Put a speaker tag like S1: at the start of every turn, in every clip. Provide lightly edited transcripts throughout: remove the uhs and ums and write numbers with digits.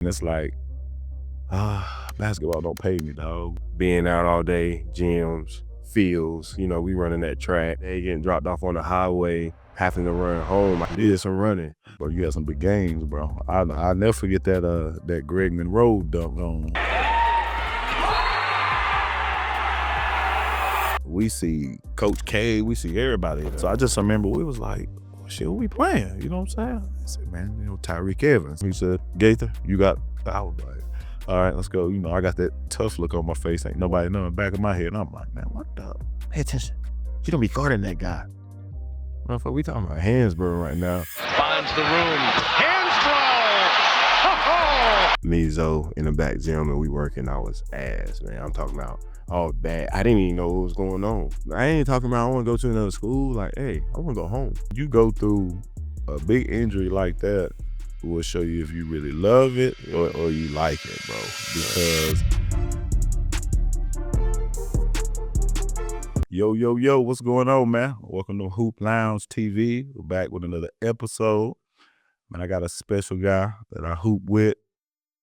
S1: And it's like, basketball don't pay me, dog.
S2: Being out all day, gyms, fields, you know, we running that track. They getting dropped off on the highway, having to run home. I did some running.
S1: Bro, you had some big games, bro. I'll never forget that Greg Monroe dunk on. We see Coach K, we see everybody. So I just remember we was like, shit, what we playing? You know what I'm saying? I said, man, you know, Tyreek Evans. He said, Gaither, you got, I was like, all right, let's go. You know, I got that tough look on my face. Ain't nobody knowing back of my head. And I'm like, man, what the? Pay attention. You don't be guarding that guy.
S2: Motherfucker, we talking about Hansborough right now.
S3: Finds the room. Hansborough! Ho-ho!
S2: Me, Zoe, in the back gym, and we working. I was ass, man. I'm talking about all bad. I didn't even know what was going on. I ain't talking about I want to go to another school. Like, hey, I want to go home.
S1: You go through a big injury like that, will show you if you really love it or you like it, bro. Because yo, what's going on, man? Welcome to Hoop Lounge TV. We're back with another episode. Man, I got a special guy that I hoop with,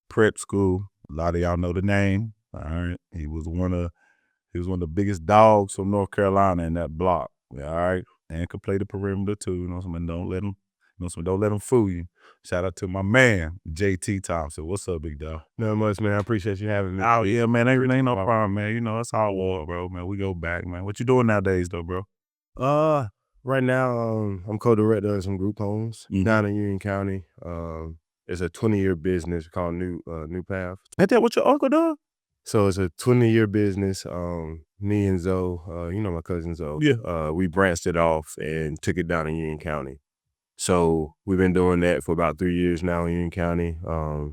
S1: prep school. A lot of y'all know the name. All right. He was one of the biggest dogs from North Carolina in that block. All right. And could play the perimeter too. You know, something don't let him fool you. Shout out to my man, JT Thompson. What's up, big dog?
S2: Not much, man. I appreciate you having me.
S1: Oh, yeah, man. Ain't no problem, man. You know, that's all war, bro, man. We go back, man. What you doing nowadays, though, bro?
S2: Right now, I'm co-director of some group homes down in Union County. It's a 20-year business called New Path.
S1: Ain't that what your uncle does?
S2: So it's a 20-year business. Me and Zoe, you know my cousin Zoe.
S1: Yeah.
S2: We branched it off and took it down in Union County. So we've been doing that for about 3 years now in Union County.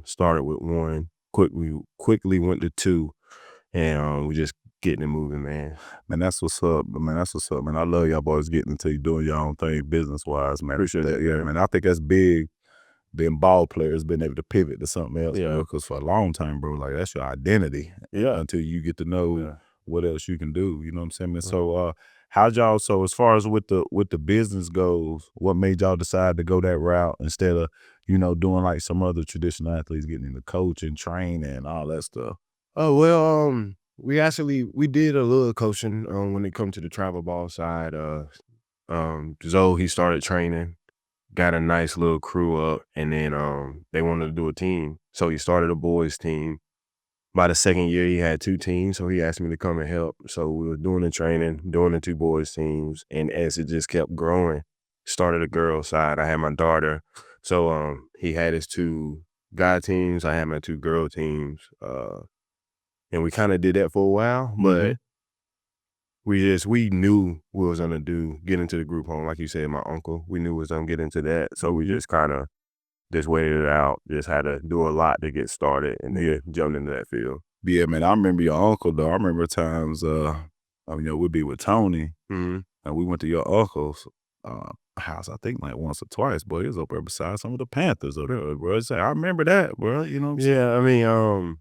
S2: Started with one, quickly went to two, and we just getting it moving, man.
S1: Man, that's what's up. Man, that's what's up, man. I love y'all boys getting into you doing your own thing business-wise, man.
S2: Appreciate that.
S1: Yeah, man. I think that's big. Being ball players, being able to pivot to something else,
S2: Yeah.
S1: Because for a long time, bro, like that's your identity.
S2: Yeah.
S1: Until you get to know what else you can do. You know what I'm saying? Man?
S2: Right.
S1: So, how'd y'all? So, as far as with the business goes, what made y'all decide to go that route instead of doing like some other traditional athletes, getting into coaching, training, and all that stuff?
S2: Oh well, we did a little coaching when it comes to the travel ball side. Zoe, he started training. Got a nice little crew up, and then they wanted to do a team. So he started a boys team. By the second year, he had two teams, so he asked me to come and help. So we were doing the training, doing the two boys teams, and as it just kept growing, started a girls side. I had my daughter. So he had his two guy teams, I had my two girl teams. And we kind of did that for a while, but we knew we was gonna get into the group home. Like you said, my uncle, we knew we was gonna get into that. So we just kind of just waited it out. Just had to do a lot to get started and then jumped into that field.
S1: Yeah, man. I remember your uncle though. I remember times we'd be with Tony and we went to your uncle's house, I think like once or twice, boy. He was up there beside some of the Panthers over there, bro. I remember that, bro. You know what I'm saying?
S2: Yeah, I mean,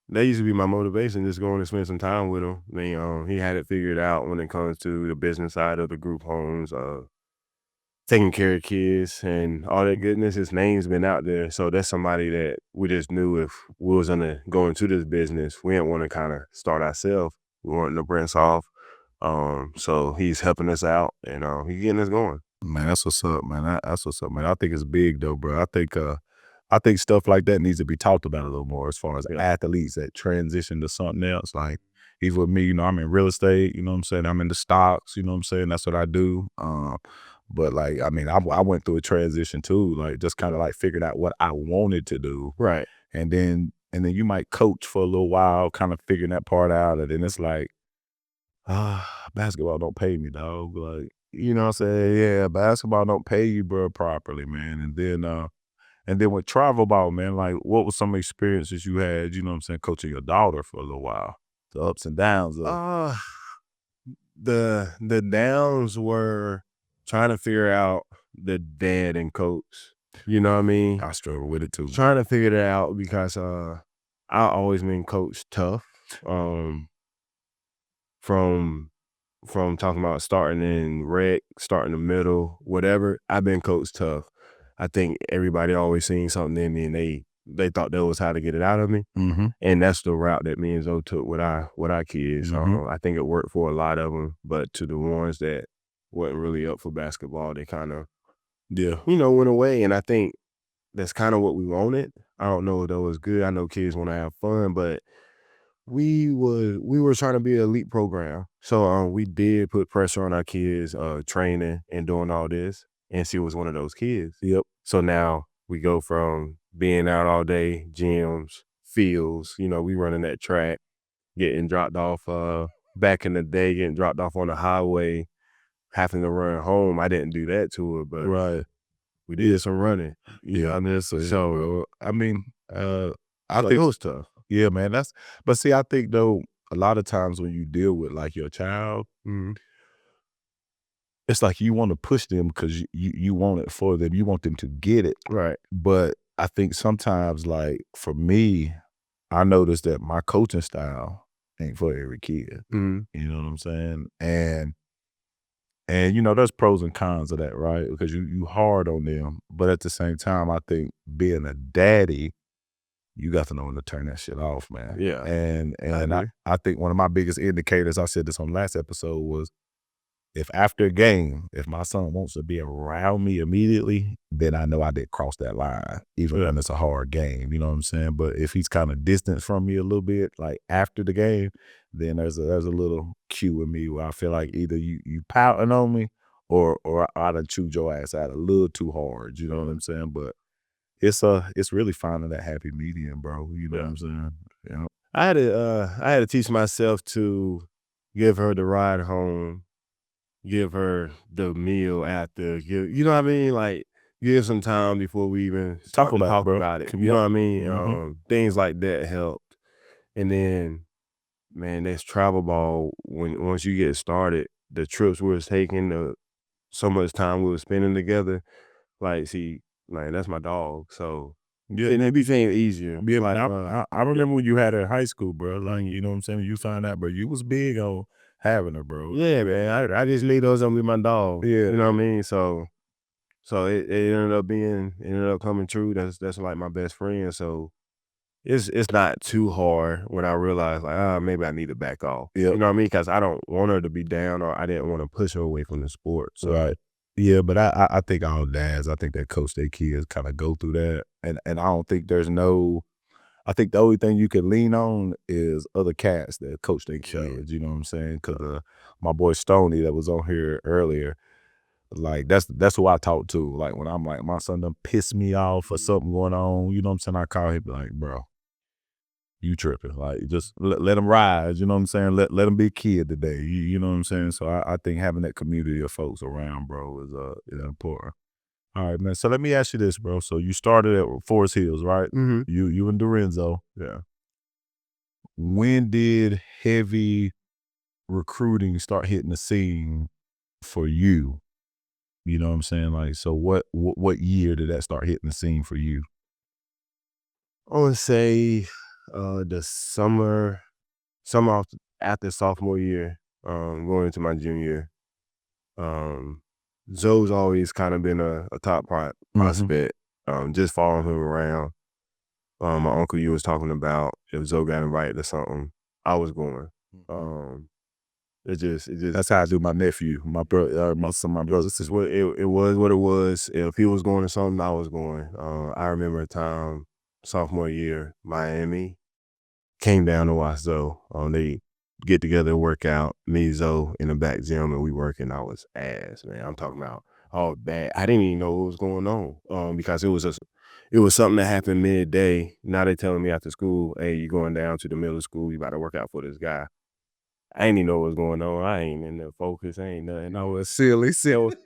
S2: that used to be my motivation, just going to spend some time with him. I mean, he had it figured out when it comes to the business side of the group homes, taking care of kids and all that goodness. His name's been out there. So that's somebody that we just knew if we was gonna go into this business, we didn't want to kind of start ourselves. We wanted to branch off. So he's helping us out and he's getting us going.
S1: Man, that's what's up, man. That's what's up, man. I think it's big though, bro. I think stuff like that needs to be talked about a little more as far as athletes that transition to something else. Like, even with me, I'm in real estate, you know what I'm saying? I'm in the stocks, you know what I'm saying? That's what I do. But like, I mean, I went through a transition too, like just kind of like figured out what I wanted to do.
S2: Right.
S1: And then you might coach for a little while, kind of figuring that part out. And then it's like, basketball don't pay me, dog. Like, you know what I'm saying? Yeah, basketball don't pay you, bro, properly, man. And then with travel ball, man, like what was some experiences you had, you know what I'm saying, coaching your daughter for a little while? The ups and downs of
S2: the downs were trying to figure out the dad and coach. You know what I mean?
S1: I struggle with it too.
S2: Trying to figure that out because I always been coached tough. From talking about starting in rec, starting the middle, whatever, I've been coached tough. I think everybody always seen something in me and they they thought that was how to get it out of me.
S1: Mm-hmm.
S2: And that's the route that me and Zoe took with our kids.
S1: Mhm.
S2: I think it worked for a lot of them, but to the ones that wasn't really up for basketball, they kind of,
S1: Yeah.
S2: went away. And I think that's kind of what we wanted. I don't know if that was good. I know kids want to have fun, but we were trying to be an elite program. So we did put pressure on our kids, training and doing all this. And she was one of those kids.
S1: Yep.
S2: So now we go from being out all day, gyms, fields, we running that track, getting dropped off, back in the day, getting dropped off on the highway, having to run home. I didn't do that to her, but
S1: Right.
S2: we did some running.
S1: Yeah.
S2: So
S1: I mean, I
S2: it
S1: think
S2: was tough.
S1: yeah, man. But see, I think though a lot of times when you deal with like your child,
S2: Mhm.
S1: it's like you want to push them because you want it for them. You want them to get it.
S2: Right.
S1: But I think sometimes, like for me, I noticed that my coaching style ain't for every kid.
S2: Mhm.
S1: You know what I'm saying? And there's pros and cons of that, right? Because you hard on them, but at the same time, I think being a daddy, you got to know when to turn that shit off, man.
S2: Yeah.
S1: And
S2: I agree.
S1: I think one of my biggest indicators, I said this on last episode, was if after a game, if my son wants to be around me immediately, then I know I did cross that line, even when it's a hard game. You know what I'm saying? But if he's kind of distant from me a little bit, like after the game, then there's a little cue in me where I feel like either you pouting on me or I done chewed your ass out a little too hard. You know what I'm saying? But it's really finding that happy medium, bro. You know what I'm saying? Yeah.
S2: I had to teach myself to give her the ride home, give her the meal after, you know what I mean? Like, give some time before we even
S1: Talk
S2: start to
S1: about it,
S2: talk
S1: bro.
S2: about it. You
S1: Yep.
S2: know what I mean?
S1: Mhm.
S2: Things like that helped. And then, man, that's travel ball. Once you get started, the trips we was taking, so much time we were spending together, like, see, like, that's my dog. So
S1: Yeah.
S2: it became easier.
S1: Yeah,
S2: Like,
S1: I remember when you had her in high school, bro. Like, you know what I'm saying? When you found out, bro, you was big on having her, bro.
S2: yeah, man, I just need those on with my dog.
S1: Yeah.
S2: You know what I mean? So it ended up coming true. That's like my best friend. So it's not too hard when I realize like, maybe I need to back off.
S1: Yep.
S2: You know what I mean? Because I don't want her to be down, or I didn't want to push her away from the sport. So
S1: Right. Yeah, but I think all dads, I think that coach their kids kind of go through that. And I don't think I think the only thing you can lean on is other cats that coach their kids, you know what I'm saying? Because my boy Stoney that was on here earlier, like that's who I talk to. Like when I'm like, my son done pissed me off or something going on, you know what I'm saying? I call him, be like, bro, you tripping. Like just let him ride, you know what I'm saying? Let him be a kid today. You know what I'm saying? So I think having that community of folks around, bro, is important. All right, man. So let me ask you this, bro. So you started at Forest Hills, right?
S2: Mhm.
S1: You and Dorenzo.
S2: yeah.
S1: When did heavy recruiting start hitting the scene for you? You know what I'm saying? Like, so what year did that start hitting the scene for you?
S2: I would say the summer after sophomore year, going into my junior year. Zoe's always kind of been a top prospect. Just following him around. My uncle, you was talking about if Zoe got invited to something, I was going. It just
S1: That's how I do my nephew, my brother, my brother.
S2: This is what it was. What it was. If he was going to something, I was going. I remember a time sophomore year, Miami came down to watch Zoe. They get together and work out. Me, Zoe in the back gym, and we working. I was ass, man. I'm talking about all bad. I didn't even know what was going on. Because it was something that happened midday. Now they telling me after school, hey, you going down to the middle school? You about to work out for this guy. I ain't even know what was going on. I ain't in the focus. I ain't nothing. I was silly.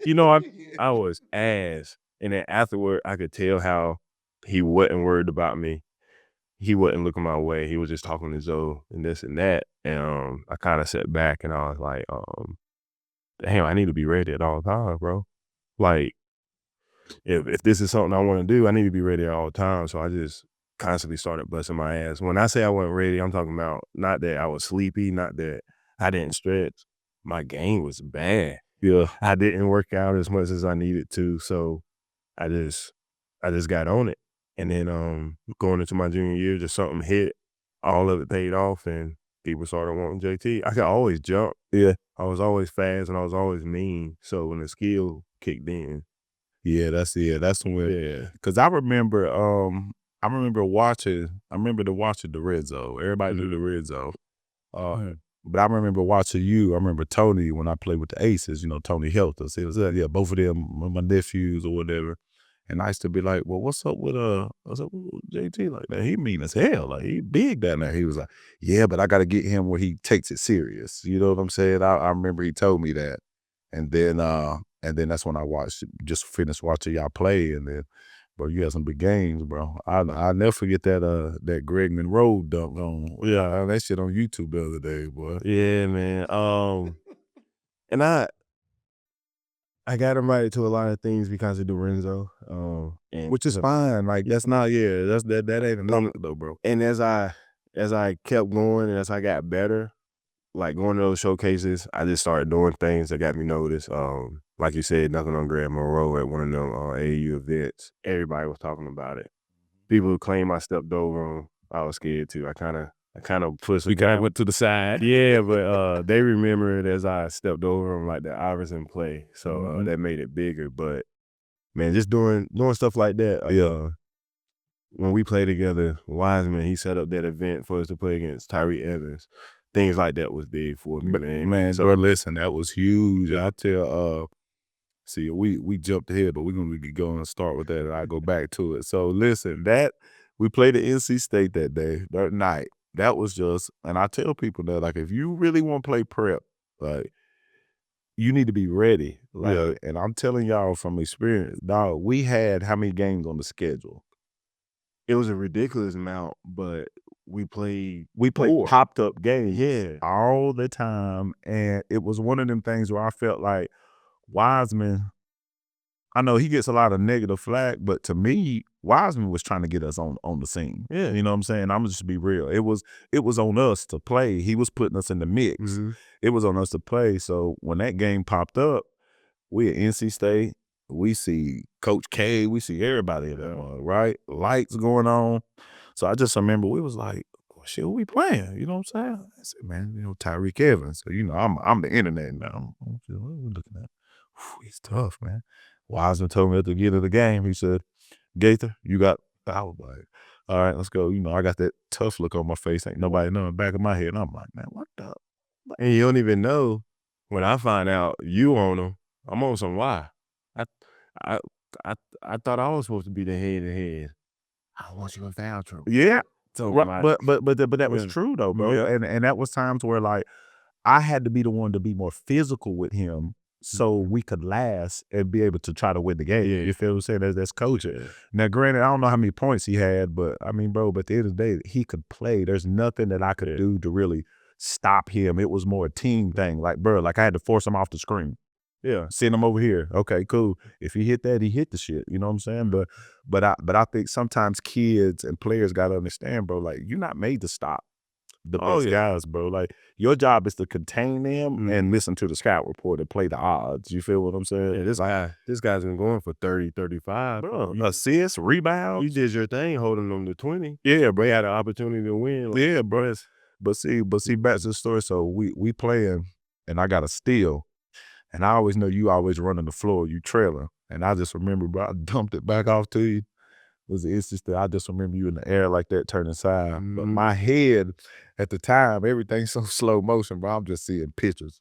S2: You know, I was ass. And then afterward, I could tell how he wasn't worried about me. He wasn't looking my way. He was just talking to Zoe and this and that. And I kind of sat back and I was like, damn, I need to be ready at all times, bro. Like, if this is something I want to do, I need to be ready at all times. So I just constantly started busting my ass. When I say I wasn't ready, I'm talking about not that I was sleepy, not that I didn't stretch. My game was bad.
S1: Yeah.
S2: I didn't work out as much as I needed to. So I just got on it. And then going into my junior year, just something hit, all of it paid off, and people started wanting JT. I could always jump.
S1: Yeah.
S2: I was always fast and I was always mean. So when the skill kicked in,
S1: Yeah, that's when.
S2: yeah.
S1: Because I remember watching the red zone. Everybody knew the red zone. But I remember watching you. I remember Tony when I played with the Aces. Tony helped us. It was both of them, my nephews or whatever. And I used to be like, well, what's up with JT like that? He mean as hell. Like, he big down there. He was like, yeah, but I got to get him where he takes it serious. You know what I'm saying? I remember he told me that. And then that's when I just finished watching y'all play. And then, bro, you had some big games, bro. I'll never forget that Greg Monroe dunk on. Yeah, that shit on YouTube the other day, boy.
S2: Yeah, man. And I got invited to a lot of things because of Dorenzo.
S1: Which is fine. Like, that's not, that ain't enough though, bro.
S2: And as I kept going and as I got better, like going to those showcases, I just started doing things that got me noticed. Like you said, nothing on Greg Monroe at one of them AAU events. Everybody was talking about it. People who claim I stepped over them, I was scared too. I kind of pushed.
S1: We kind of went to the side.
S2: Yeah, but they remember it as I stepped over them like the Iverson play. So that made it bigger. But man, just doing stuff like that. When we played together, Wiseman, he set up that event for us to play against Tyree Evans. Things like that was big for me, man.
S1: Man, so listen, that was huge. I tell see, we jumped ahead, but we're gonna go and start with that and I go back to it. So listen, that we played at NC State that night. That was just, and I tell people that, like, if you really want to play prep, like, you need to be ready. Like, and I'm telling y'all from experience, dog, we had how many games on the schedule?
S2: It was a ridiculous amount, but we played
S1: popped up games
S2: all
S1: the time. And it was one of them things where I felt like Wiseman, I know he gets a lot of negative flack, but to me, Wiseman was trying to get us on the scene.
S2: Yeah.
S1: You know what I'm saying? I'm just be real. It was on us to play. He was putting us in the mix.
S2: Mm-hmm.
S1: It was on us to play. So when that game popped up, we at NC State, we see Coach K, we see everybody there, right? Lights going on. So I just remember we was like, well, shit, who we playing? You know what I'm saying? I said, man, Tyreek Evans. So, I'm the internet now. What are we looking at? He's tough, man. Wiseman told me at the beginning of the game, he said, Gaither, you got, I was like, all right, let's go. I got that tough look on my face. Ain't nobody knowing back of my head. And I'm like, man, what the?
S2: And you don't even know when I find out you on them, I'm on some why. I thought I was supposed to be the head. I want you in foul trouble.
S1: Yeah.
S2: So
S1: right. But that was true though, bro.
S2: Yeah.
S1: And that was times where, like, I had to be the one to be more physical with him so we could last and be able to try to win the game.
S2: Yeah.
S1: You feel what I'm saying? That's coaching. Yeah. Now, granted, I don't know how many points he had, but I mean, bro, but at the end of the day, he could play. There's nothing that I could do to really stop him. It was more a team thing. Like, bro, like I had to force him off the screen. Yeah, send him over here. Okay, cool. If he hit that, he hit the shit. You know what I'm saying? But I think sometimes kids and players gotta understand, bro. Like, you're not made to stop the best guys, bro. Like, your job is to contain them and listen to the scout report and play the odds. You feel what I'm saying?
S2: Yeah, this guy's been going for 30, 35.
S1: Bro, assists, rebounds.
S2: You did your thing holding them to 20.
S1: Yeah, bro.
S2: They had an opportunity to win.
S1: Yeah, bro. But see, back to the story. So we playing, and I got a steal. And I always know you always running the floor, you trailing. And I just remember, bro, I dumped it back off to you. It was an instance that I just remember you in the air like that, turning side. But my head at the time, everything's so slow motion, bro. I'm just seeing pictures.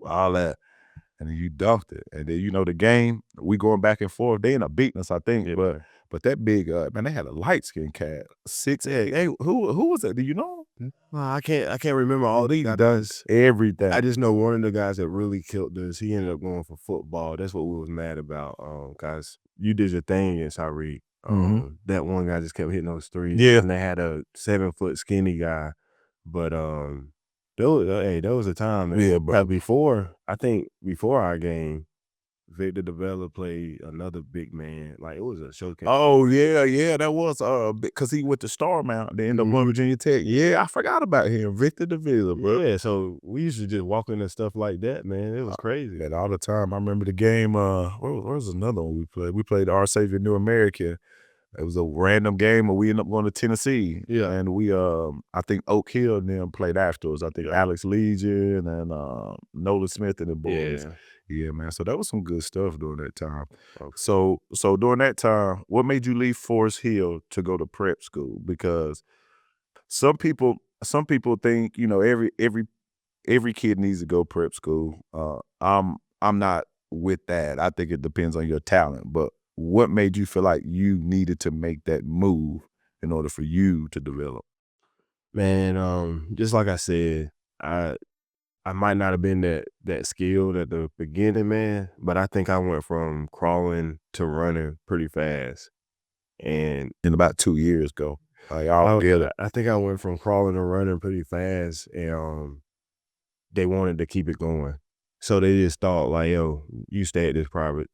S1: All that. And then you dunked it. And then, the game, we going back and forth. They end up beating us, I think.
S2: Yeah,
S1: but that big, man, they had a light-skinned cat. 6'8". Hey, who was that? Do you know?
S2: I can't remember all these.
S1: Does everything.
S2: I just know one of the guys that really killed us. He ended up going for football. That's what we was mad about. Guys, you did your thing against Tyreek. That one guy just kept hitting those threes.
S1: Yeah,
S2: and they had a 7-foot skinny guy. But there was a time.
S1: Yeah, bro.
S2: Before our game, Victor DeVella played another big man. Like, it was a showcase.
S1: Oh, yeah, that was because he went to Star Mountain, the end of Virginia Tech. Yeah, I forgot about him, Victor DeVilla, bro.
S2: Yeah, so we used to just walk into stuff like that, man. It was crazy.
S1: That all the time. I remember the game. Where was another one we played? We played Our Savior New American. It was a random game, and we ended up going to Tennessee.
S2: Yeah.
S1: And we, I think Oak Hill and them played after us. I think Alex Legion and Nolan Smith and the boys. Yeah, man. So that was some good stuff during that time.
S2: Okay.
S1: So during that time, what made you leave Forest Hill to go to prep school? Because some people think, you know, every kid needs to go prep school. I'm not with that. I think it depends on your talent. But what made you feel like you needed to make that move in order for you to develop?
S2: Man, just like I said, I might not have been that skilled at the beginning, man, but I think I went from crawling to running pretty fast. And
S1: In about 2 years ago. Y'all get it.
S2: I think I went from crawling to running pretty fast, and they wanted to keep it going. So they just thought like, yo, you stay at this public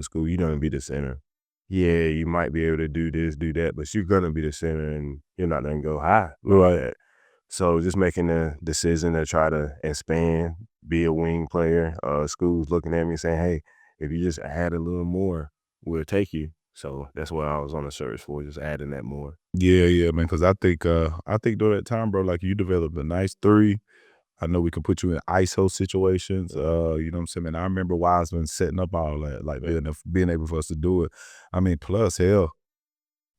S2: school, you're gonna be the center. Yeah, you might be able to do this, do that, but you're gonna be the center and you're not gonna go high. Right. So just making the decision to try to expand, be a wing player. Schools looking at me saying, hey, if you just add a little more, we'll take you. So that's what I was on the search for, just adding that more.
S1: Yeah, man. Because I think during that time, bro, like you developed a nice three. I know we can put you in ISO situations. You know what I'm saying? And I remember Wiseman setting up all that, like being able for us to do it. I mean, plus hell,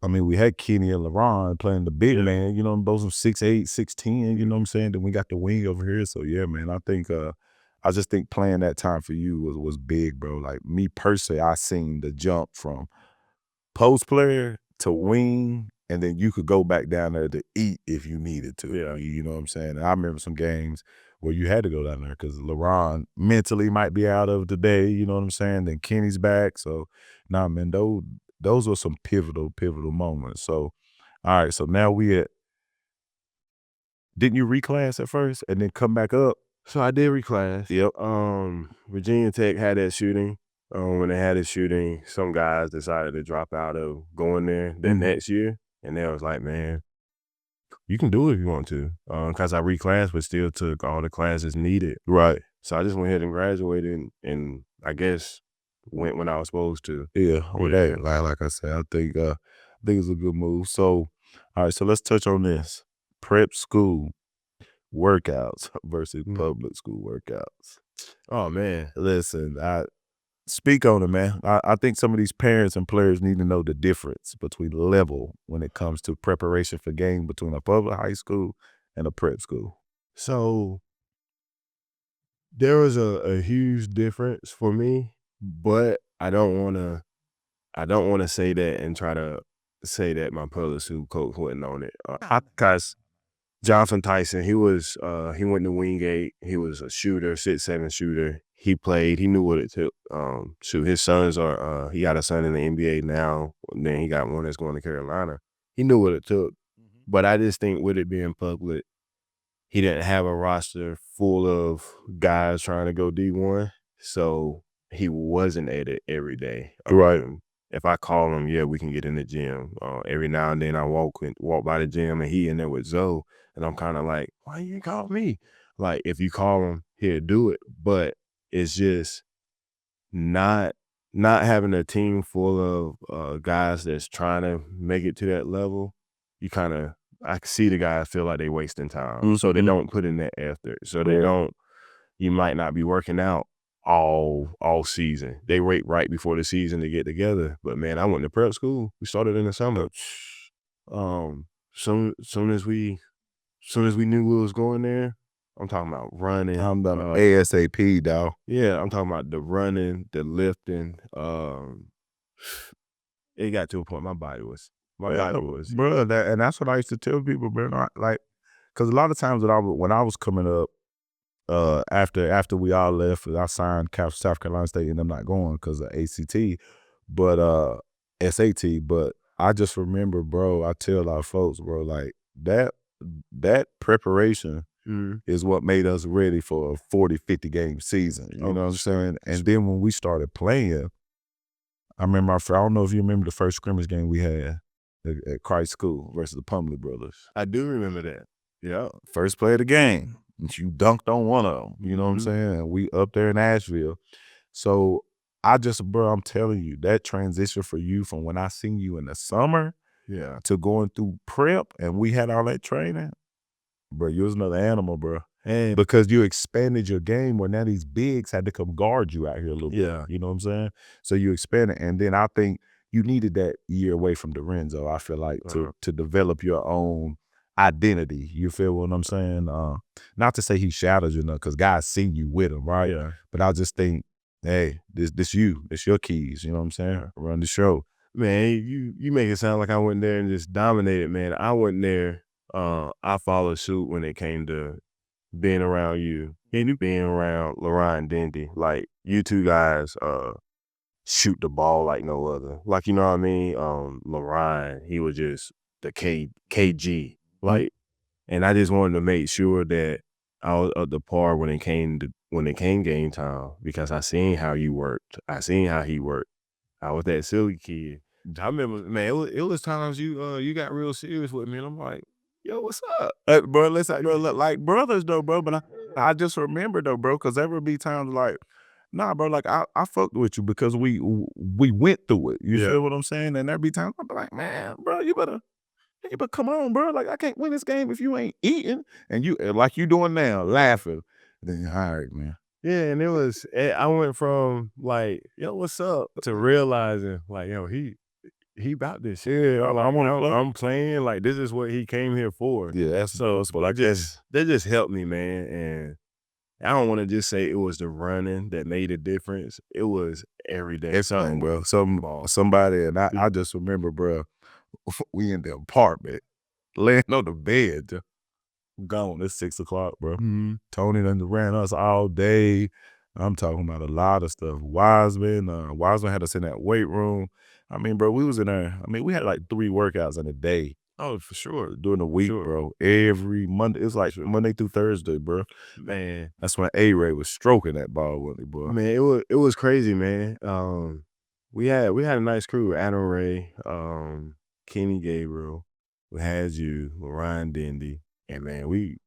S1: I mean, we had Kenny and LeBron playing the big man, you know, both of 6'8", 6'10", you know what I'm saying? Then we got the wing over here. So yeah, man, I think I just think playing that time for you was big, bro. Like me personally, I seen the jump from post player to wing, and then you could go back down there to eat if you needed to.
S2: Yeah.
S1: You know what I'm saying? And I remember some games where you had to go down there because LeBron mentally might be out of the day, you know what I'm saying? Then Kenny's back. So, nah, man, those were some pivotal moments. So, all right, so now didn't you reclass at first and then come back up?
S2: So I did reclass.
S1: Yep.
S2: Virginia Tech had that shooting. When they had a shooting, some guys decided to drop out of going there the next year. And they was like, man, you can do it if you want to. Because I reclassed, but still took all the classes needed.
S1: Right.
S2: So I just went ahead and graduated and I guess went when I was supposed to.
S1: Yeah, like I said, I think it's a good move. So, all right, so let's touch on this. Prep school workouts versus public school workouts.
S2: Oh, man.
S1: Listen, speak on it, man. I think some of these parents and players need to know the difference between level when it comes to preparation for game between a public high school and a prep school.
S2: So there was a huge difference for me, but I don't want to say that and try to say that my public school coach wasn't on it. Because Jonathan Tyson, he went to Wingate. He was a shooter, 6'7" shooter. He played. He knew what it took. His sons are. He got a son in the NBA now. And then he got one that's going to Carolina. He knew what it took. But I just think with it being public, he didn't have a roster full of guys trying to go D1, so he wasn't at it every day.
S1: Right.
S2: If I call him, yeah, we can get in the gym. Every now and then I walk by the gym and he in there with Zoe, and I'm kind of like, why you call me? Like, if you call him, he'll do it. But it's just not having a team full of guys that's trying to make it to that level. I can see the guys feel like they wasting time. So they don't put in that effort. So you might not be working out all season. They wait right before the season to get together. But man, I went to prep school. We started in the summer. Soon as we knew we was going there, I'm talking about running.
S1: I'm done ASAP, dog.
S2: Yeah, I'm talking about the running, the lifting. It got to a point my body was.
S1: Bro, and that's what I used to tell people, bro. Like, because a lot of times when I was coming up, after we all left, I signed South Carolina State, and I'm not going because of ACT, but SAT. But I just remember, bro. I tell our folks, bro, like that preparation is what made us ready for a 40, 50 game season. You know what I'm saying? And then when we started playing, I remember. I don't know if you remember the first scrimmage game we had at Christ School versus the Pumley brothers.
S2: I do remember that. Yeah.
S1: First play of the game. You dunked on one of them. You know what I'm saying? And we up there in Asheville. So bro, I'm telling you, that transition for you from when I seen you in the summer to going through prep and we had all that training, bro, you was another animal, bro.
S2: And
S1: Because you expanded your game where now these bigs had to come guard you out here a little
S2: Yeah.
S1: bit. You know what I'm saying? So you expanded. And then I think you needed that year away from Lorenzo, I feel like, to develop your own identity. You feel what I'm saying? Not to say he shadowed you, because guys see you with him, right?
S2: Yeah.
S1: But I just think, hey, this you. It's your keys. You know what I'm saying? Run the show.
S2: Man, you make it sound like I went there and just dominated, man. I went there. I followed suit when it came to being around you and being around LaRon Dendy. Like, you two guys shoot the ball like no other. Like, you know what I mean? LaRon, he was just the KG. Like, and I just wanted to make sure that I was up to par when it came game time, because I seen how you worked. I seen how he worked. I was that silly kid. I remember, man, it was times you got real serious with me, and I'm like, yo, what's up?
S1: Bro, listen, bro, like brothers though, bro. But I just remember though, bro, because there would be times like, nah, bro, like I fucked with you because we went through it. You feel what I'm saying? And there be times I'd be like, man, bro, you better come on, bro. Like I can't win this game if you ain't eating. And you like you doing now, laughing. Then all right, man.
S2: Yeah, and it was, I went from like, yo, what's up, to realizing like, yo, he about this shit.
S1: Yeah,
S2: I'm playing, like, this is what he came here for.
S1: Yeah, that's
S2: So that just helped me, man. And I don't want to just say it was the running that made a difference. It was every day.
S1: everything, bro. Somebody, and I just remember, bro, we in the apartment, laying on the bed, gone. It's 6 o'clock, bro. Tony done ran us all day. I'm talking about a lot of stuff. Wiseman had us in that weight room. I mean, bro, we was in there. I mean, we had like 3 workouts in a day.
S2: Oh, for sure.
S1: During the week, bro. Every Monday. It's like Monday through Thursday, bro.
S2: Man,
S1: that's when A-Ray was stroking that ball, wasn't he, bro?
S2: Man, it was crazy, man. We had a nice crew. Adam Ray, Kenny Gabriel. We had you, LaRon Dendy. And man, we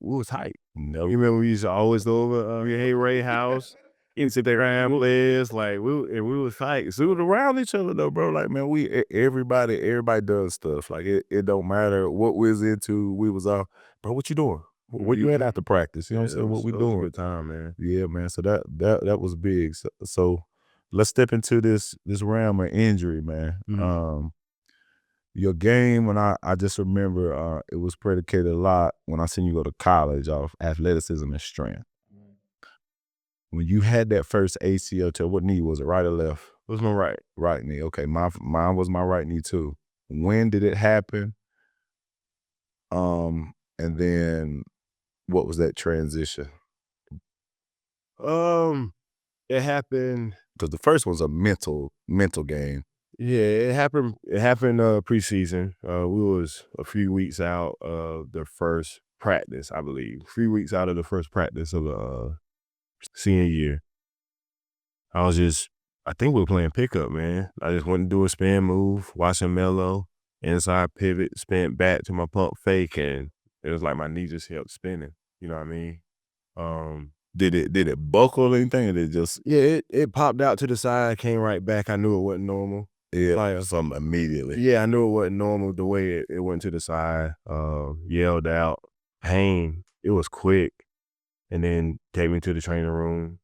S2: was hype. You remember we used to always go over Hey Ray house. You sit there around players, like we was hype.
S1: So we was around each other though, bro. Like, man, everybody does stuff. Like it don't matter what we was into. We was all, bro, what you doing? Where you at after practice? You know what I'm saying? What we doing?
S2: It was a good time, man.
S1: Yeah, man. So that was big. So let's step into this realm of injury, man. Your game, when I just remember it was predicated a lot when I seen you go to college off athleticism and strength. When you had that first ACL tear, what knee was it, right or left?
S2: It was my right.
S1: Right knee. Okay, mine was my right knee too. When did it happen? And then what was that transition?
S2: It happened
S1: because the first one's a mental game.
S2: Yeah, it happened preseason. We was a few weeks out of the first practice, I believe. 3 weeks out of the first practice of the senior year. I think we were playing pickup, man. I just went to do a spin move, watching Melo, inside pivot, spin back to my pump fake, and it was like my knee just kept spinning. You know what I mean?
S1: Did it buckle or anything? Or did it just
S2: it popped out to the side, came right back. I knew it wasn't normal.
S1: Yeah, like something immediately.
S2: Yeah, I knew it wasn't normal the way it went to the side. Yelled out, pain. It was quick. And then take me to the training room.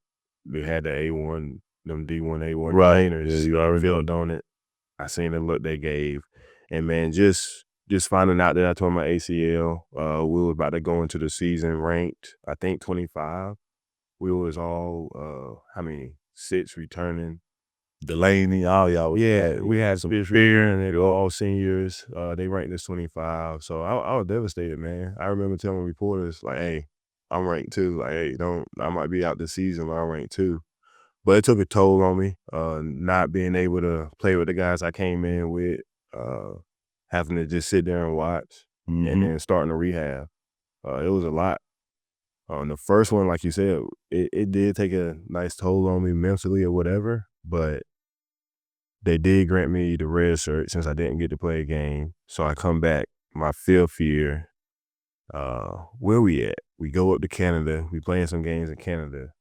S2: We had the A1, them D1A1 trainers.
S1: Yeah, you already
S2: filled on it. I seen the look they gave. And man, just finding out that I tore my ACL, we were about to go into the season ranked, I think 25. We was all, 6 returning.
S1: Delaney, all y'all.
S2: Yeah, we had some fear, and they were all seniors. They ranked us 25. So I was devastated, man. I remember telling reporters, like, hey, I'm ranked 2. Like, hey, I might be out this season, but I'm ranked 2. But it took a toll on me, not being able to play with the guys I came in with, having to just sit there and watch, and then starting to rehab. It was a lot. The first one, like you said, it did take a nice toll on me mentally or whatever, but they did grant me the red shirt since I didn't get to play a game. So I come back my 5th year. Where we at? We go up to Canada. We playing some games in Canada.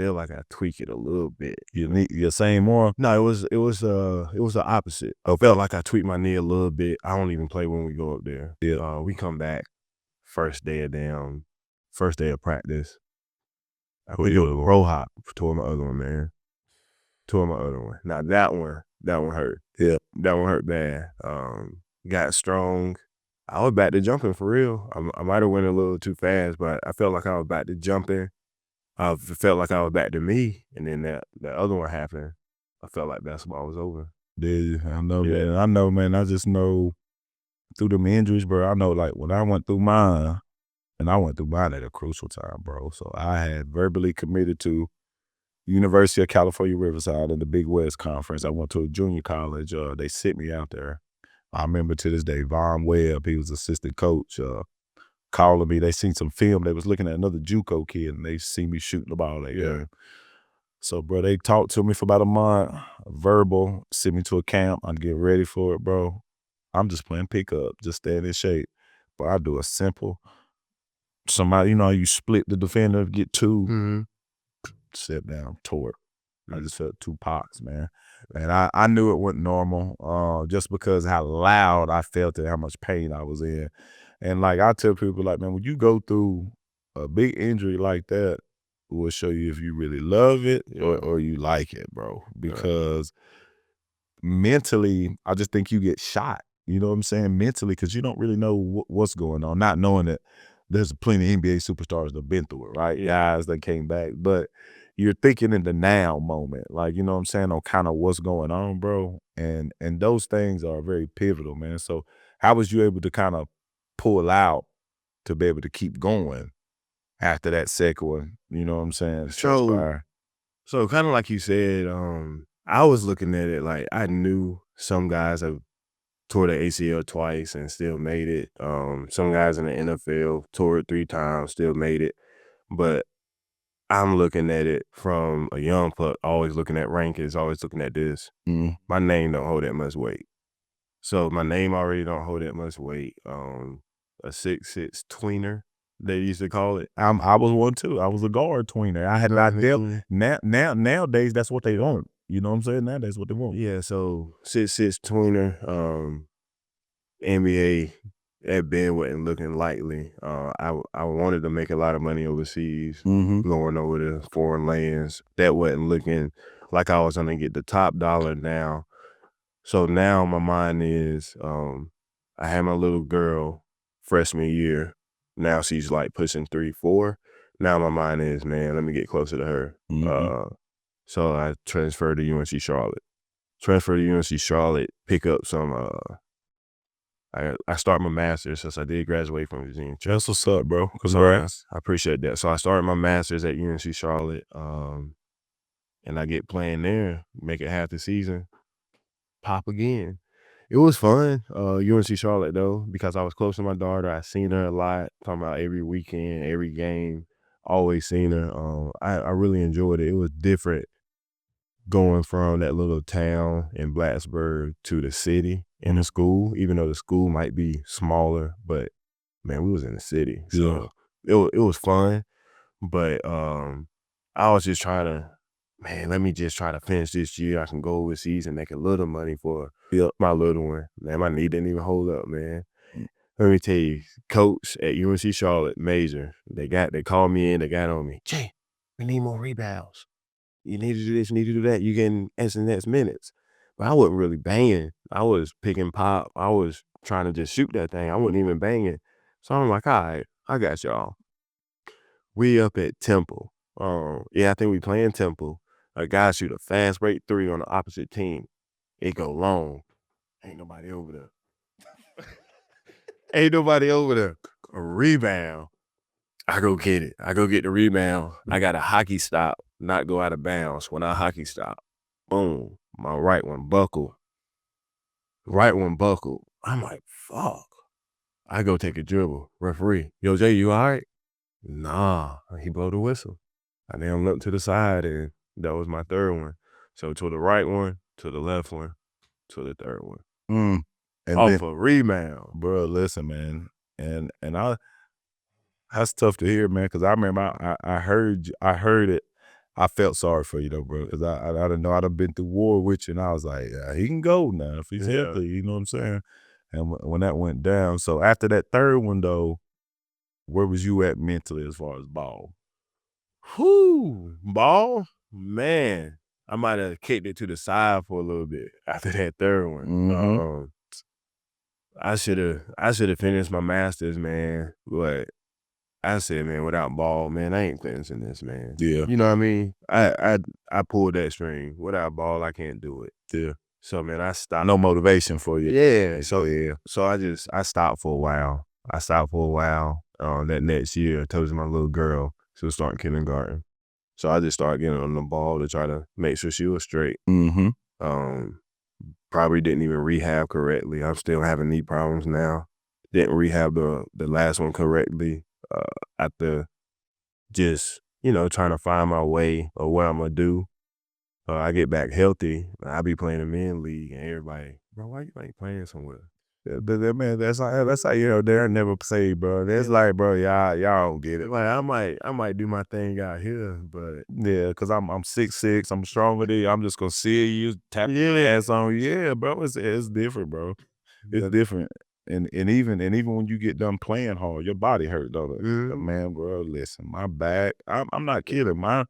S2: feel like I tweak it a little bit.
S1: Your same arm?
S2: No, it was the opposite. I felt like I tweaked my knee a little bit. I don't even play when we go up there.
S1: Yeah.
S2: We come back first day of practice. I put a roll hop, tore my other one, man. Tore my other one. Now that one hurt.
S1: Yeah.
S2: That one hurt bad. Got strong. I was back to jumping for real. I might have went a little too fast, but I felt like I was back to jumping. I felt like I was back to me, and then that other one happened. I felt like basketball was over.
S1: Dude, I know,
S2: Yeah.
S1: man. I know, man. I just know through them injuries, bro. I know, like, when I went through mine, and I went through mine at a crucial time, bro. So I had verbally committed to University of California, Riverside in the Big West Conference. I went to a junior college. They sent me out there. I remember to this day, Von Webb, he was assistant coach, calling me. They seen some film. They was looking at another JUCO kid, and they seen me shooting the ball that game. So, bro, they talked to me for about a month, verbal, sent me to a camp. I'm getting ready for it, bro. I'm just playing pickup, just staying in shape. But I do a simple, somebody, you split the defender, get two,
S2: Mm-hmm.
S1: step down, tore it. I just felt 2 pops, man. And I knew it wasn't normal just because how loud I felt and how much pain I was in. And, like, I tell people, like, man, when you go through a big injury like that, it will show you if you really love it or you like it, bro. Because mentally, I just think you get shot. You know what I'm saying? Mentally, because you don't really know what's going on, not knowing that there's plenty of NBA superstars that have been through it, right? Guys that came back. But you're thinking in the now moment, like, you know what I'm saying, on kind of what's going on, bro. And those things are very pivotal, man. So how was you able to kind of pull out to be able to keep going after that second one? You know what I'm saying?
S2: So kind of like you said, I was looking at it like I knew some guys have tore the ACL twice and still made it. Some guys in the NFL tore it 3 times, still made it. But I'm looking at it from a young pup, always looking at rankings, always looking at this. My name don't hold that much weight. So my name already don't hold that much weight. A 6'6" tweener, they used to call it.
S1: I was one too. I was a guard tweener. I had not dealt. Nowadays, that's what they want. You know what I'm saying? Nowadays, what they want.
S2: Yeah, so 6'6" tweener. NBA at Ben wasn't looking lightly. I wanted to make a lot of money overseas, going over to foreign lands. That wasn't looking like I was gonna get the top dollar now. So now my mind is, I had my little girl freshman year. Now she's like pushing 3, 4. Now my mind is, man, let me get closer to her. So I transferred to UNC Charlotte. Pick up some. I start my master's since I did graduate from Virginia.
S1: That's what's up, bro.
S2: Congrats. I appreciate that. So I started my master's at UNC Charlotte, and I get playing there, make it half the season, pop again. It was fun, UNC Charlotte though, because I was close to my daughter. I seen her a lot, talking about every weekend, every game, always seen her. I really enjoyed it. It was different going from that little town in Blacksburg to the city in the school, even though the school might be smaller, but man, we was in the city. So it was fun. But I was just trying to, man, let me just try to finish this year. I can go overseas and make a little money for my little one. Man, my knee didn't even hold up, man. Let me tell you, coach at UNC Charlotte, Major, they called me in, they got on me. Jay, we need more rebounds. You need to do this, you need to do that. You getting S&S minutes. But I wasn't really banging. I was picking pop. I was trying to just shoot that thing. I wasn't even banging. So I'm like, all right, I got y'all. We up at Temple. I think we playing Temple. A guy shoot a fast break 3 on the opposite team. It go long. Ain't nobody over there. A rebound. I go get it. I go get the rebound. I got a hockey stop, not go out of bounds. When I hockey stop, boom, my right one buckled. I'm like, fuck. I go take a dribble. Referee, yo, Jay, you all right? Nah, he blow the whistle. I then looked to the side, and that was my third one. So to the right one, to the left one, to the third one.
S1: And
S2: off
S1: then,
S2: a rebound.
S1: bro, listen, man. And that's tough to hear, man, because I remember I heard it. I felt sorry for you though, bro, because I didn't know I'd have been through war with you, and I was like, yeah, he can go now if he's healthy. You know what I'm saying? And when that went down, so after that third one though, where was you at mentally as far as ball?
S2: Whew, ball, man. I might have kicked it to the side for a little bit after that third one.
S1: Mm-hmm.
S2: I should have finished my masters, man. But I said, man, without ball, man, I ain't finishing this, man.
S1: Yeah.
S2: You know what I mean? I pulled that string. Without ball, I can't do it.
S1: Yeah.
S2: So man, I stopped.
S1: No motivation for you.
S2: Yeah.
S1: So yeah.
S2: So I stopped for a while. That next year, I told my little girl she was starting kindergarten. So I just started getting on the ball to try to make sure she was straight.
S1: Mm-hmm.
S2: Probably didn't even rehab correctly. I'm still having knee problems now. Didn't rehab the last one correctly. After just, trying to find my way or what I'm going to do. I get back healthy. I be playing a men league and everybody, bro, why you ain't playing somewhere?
S1: Man, that's how they're never say, bro. That's like, bro, y'all don't get it.
S2: Like I might do my thing out here, but
S1: yeah, because I'm 6'6", I'm stronger than you. I'm just gonna see you tap your ass on. Yeah, bro, it's different, bro. It's different. And even when you get done playing hard, your body hurt, don't it? Man, bro, listen, my back. I'm not kidding. My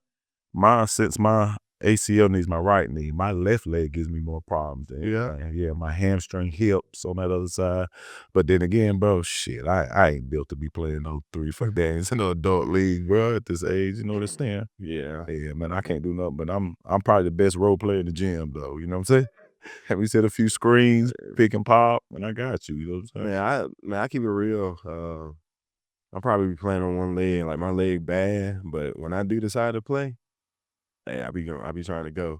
S1: since my ACL needs my right knee, my left leg gives me more problems than anything. Yeah, my hamstring, hips on that other side. But then again, bro, shit, I ain't built to be playing no 3-4 games in the adult league, bro, at this age. You know what I'm saying?
S2: Yeah,
S1: man, I can't do nothing. But I'm probably the best role player in the gym, though. You know what I'm saying? Have we set a few screens, pick and pop, and I got you. You know what I'm saying?
S2: Man, I keep it real. I'll probably be playing on one leg, like my leg bad. But when I do decide to play, hey, I be trying to go.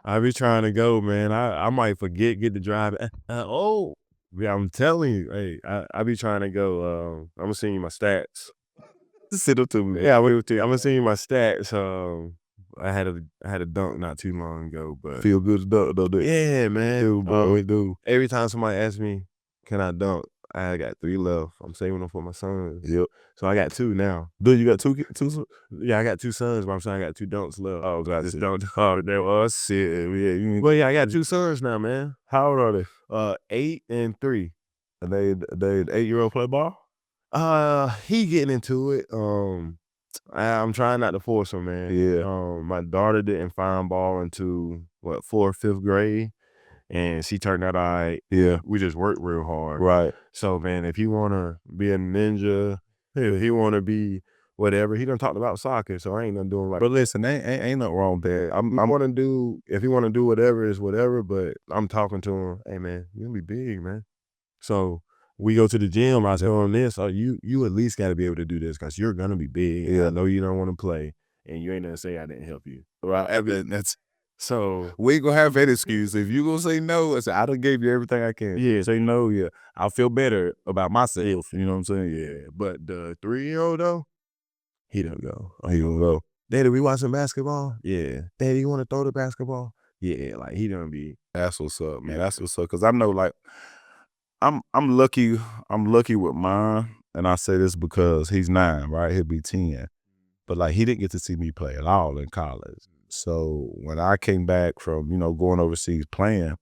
S2: I be trying to go, man. I might forget, get the drive. Yeah, I'm telling you, hey, I be trying to go. I'm gonna send you my stats.
S1: Sit up to me.
S2: Yeah, I'm gonna send you my stats. I had a dunk not too long ago, but
S1: Feel good to dunk, though.
S2: yeah, man.
S1: Dude, bro, we do.
S2: Every time somebody asks me, can I dunk? I got 3 left. I'm saving them for my sons.
S1: Yep.
S2: So I got 2 now.
S1: Dude, you got two?
S2: Yeah, I got 2 sons, but I'm saying I got 2 dunks left.
S1: Oh, God.
S2: Just don't. Oh, that was
S1: Shit. Yeah.
S2: Well, yeah, I got 2 sons now, man.
S1: How old are they?
S2: 8 and 3.
S1: And they 8-year-old play ball?
S2: He getting into it. I'm trying not to force him, man.
S1: Yeah.
S2: My daughter didn't find ball into 4th, 5th grade. And she turned out all right.
S1: Yeah.
S2: We just worked real hard.
S1: Right.
S2: So, man, if he want to be a ninja, if he want to be whatever, he done talked about soccer, so I ain't nothing doing right.
S1: But listen, ain't nothing wrong with that.
S2: If he want to do whatever, it's whatever, but I'm talking to him, hey, man, you're going to be big, man. So we go to the gym, I tell him this, you at least got to be able to do this because you're going to be big. Yeah. I know you don't want to play, and you ain't going to say I didn't help you.
S1: Right. That's...
S2: So
S1: we ain't gonna have that excuse. If you gonna say no, I done gave you everything I can.
S2: Yeah.
S1: Say no, yeah. I'll feel better about myself. You know what I'm saying?
S2: Yeah. But the 3-year-old though, he don't go.
S1: He gonna go.
S2: Daddy, we watching basketball? Yeah. Daddy, you want to throw the basketball? Yeah. Like he don't be.
S1: That's what's up, man. That's what's up. Cause I know, like, I'm lucky. I'm lucky with mine, and I say this because he's 9, right? He'll be 10, but like he didn't get to see me play at all in college. So when I came back from, going overseas playing,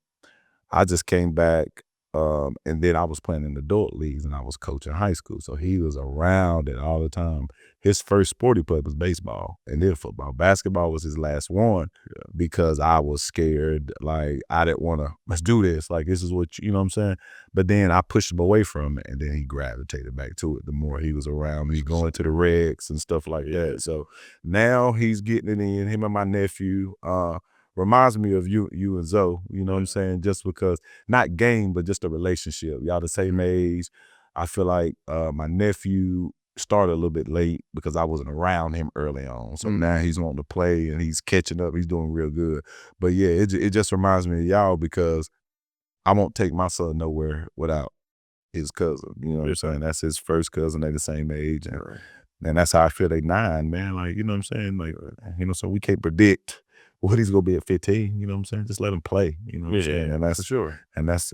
S1: I just came back, and then I was playing in the adult leagues and I was coaching high school. So he was around it all the time. His first sport he played was baseball and then football. Basketball was his last one because I was scared. Like, I didn't want to, let's do this. Like, this is what, you know what I'm saying? But then I pushed him away from it, and then he gravitated back to it the more he was around me, going to the regs and stuff like that. So now he's getting it in, him and my nephew. Reminds me of you and Zoe, you know what I'm saying? Just because, not game, but just a relationship. Y'all the same age. I feel like my nephew started a little bit late because I wasn't around him early on. So now he's wanting to play and he's catching up. He's doing real good. But yeah, it just reminds me of y'all because I won't take my son nowhere without his cousin. You know what I'm saying? That's his first cousin. They the same age. And that's how I feel. They 9, man. Like, you know what I'm saying? Like, so we can't predict what he's gonna be at 15, you know what I'm saying? Just let him play, you know what I'm saying? And that's
S2: for sure.
S1: And that's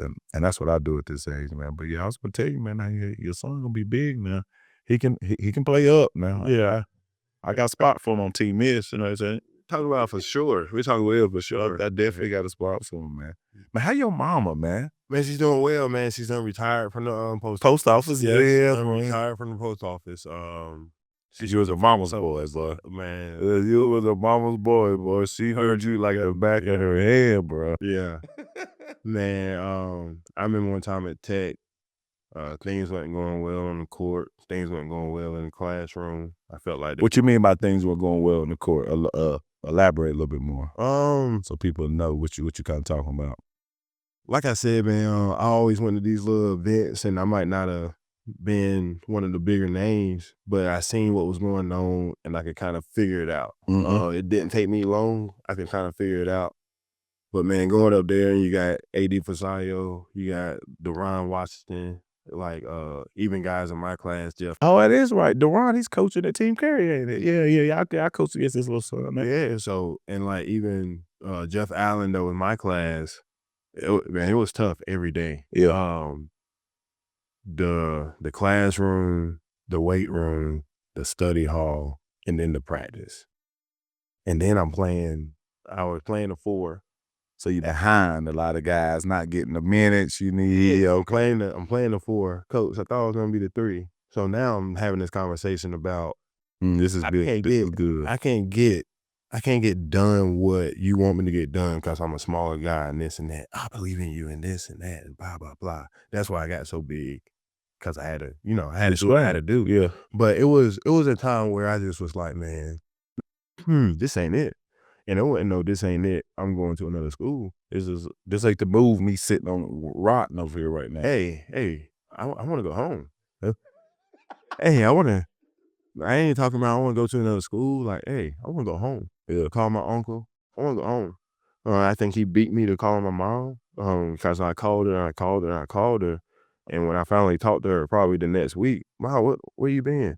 S1: what I do at this age, man. But yeah, I was gonna tell you, man, your son gonna be big now. He can play up now.
S2: Yeah.
S1: I got a spot for him on Team Miss, you know what I'm saying?
S2: Talking about for sure. We're talking well for sure.
S1: I definitely got a spot for him, man. Man, how your mama, man?
S2: Man, she's doing well, man. She's done retired from the
S1: Post office,
S2: Yeah,
S1: yeah,
S2: she's done
S1: man.
S2: retired from the post office.
S1: You was a mama's boy, boy.
S2: Man,
S1: You was a mama's boy. She heard you like the back of her head, bro.
S2: yeah. Man, I remember one time at Tech, things wasn't going well on the court. Things weren't going well in the classroom. I felt like
S1: What you mean by things weren't going well in the court? Elaborate a little bit more, so people know what you kind of talking about.
S2: Like I said, man, I always went to these little events, and I might not have been one of the bigger names, but I seen what was going on, and I could kind of figure it out. It didn't take me long. I could kind of figure it out. But man, going up there, and you got AD Fasayo, you got Deron Washington, like even guys in my class, Jeff.
S1: Oh, that is right. Deron, he's coaching at Team Carey, ain't it? Yeah. I coach against his little son, man.
S2: Yeah, so, and like even Jeff Allen, though, in my class, it was tough every day.
S1: Yeah.
S2: The classroom, the weight room, the study hall, and then the practice. And then I was playing the 4.
S1: So you're behind a lot of guys not getting the minutes you need.
S2: I'm playing the 4. Coach, I thought it was gonna be the 3. So now I'm having this conversation about
S1: this is big. This is good.
S2: I can't get done what you want me to get done because I'm a smaller guy and this and that. I believe in you and this and that and blah blah blah. That's why I got so big, because I had to, I had to do what I had to do.
S1: Yeah.
S2: But it was a time where I just was like, man, this ain't it. And I wouldn't know this ain't it. I'm going to another school.
S1: This ain't the move. Me sitting on rotten over here right now.
S2: Hey, I want to go home. Hey, I ain't talking about I want to go to another school. Like, hey, I want to go home.
S1: Yeah.
S2: Call my uncle. I want to go home. I think he beat me to calling my mom because I called her. And when I finally talked to her, probably the next week, Mom, where you been?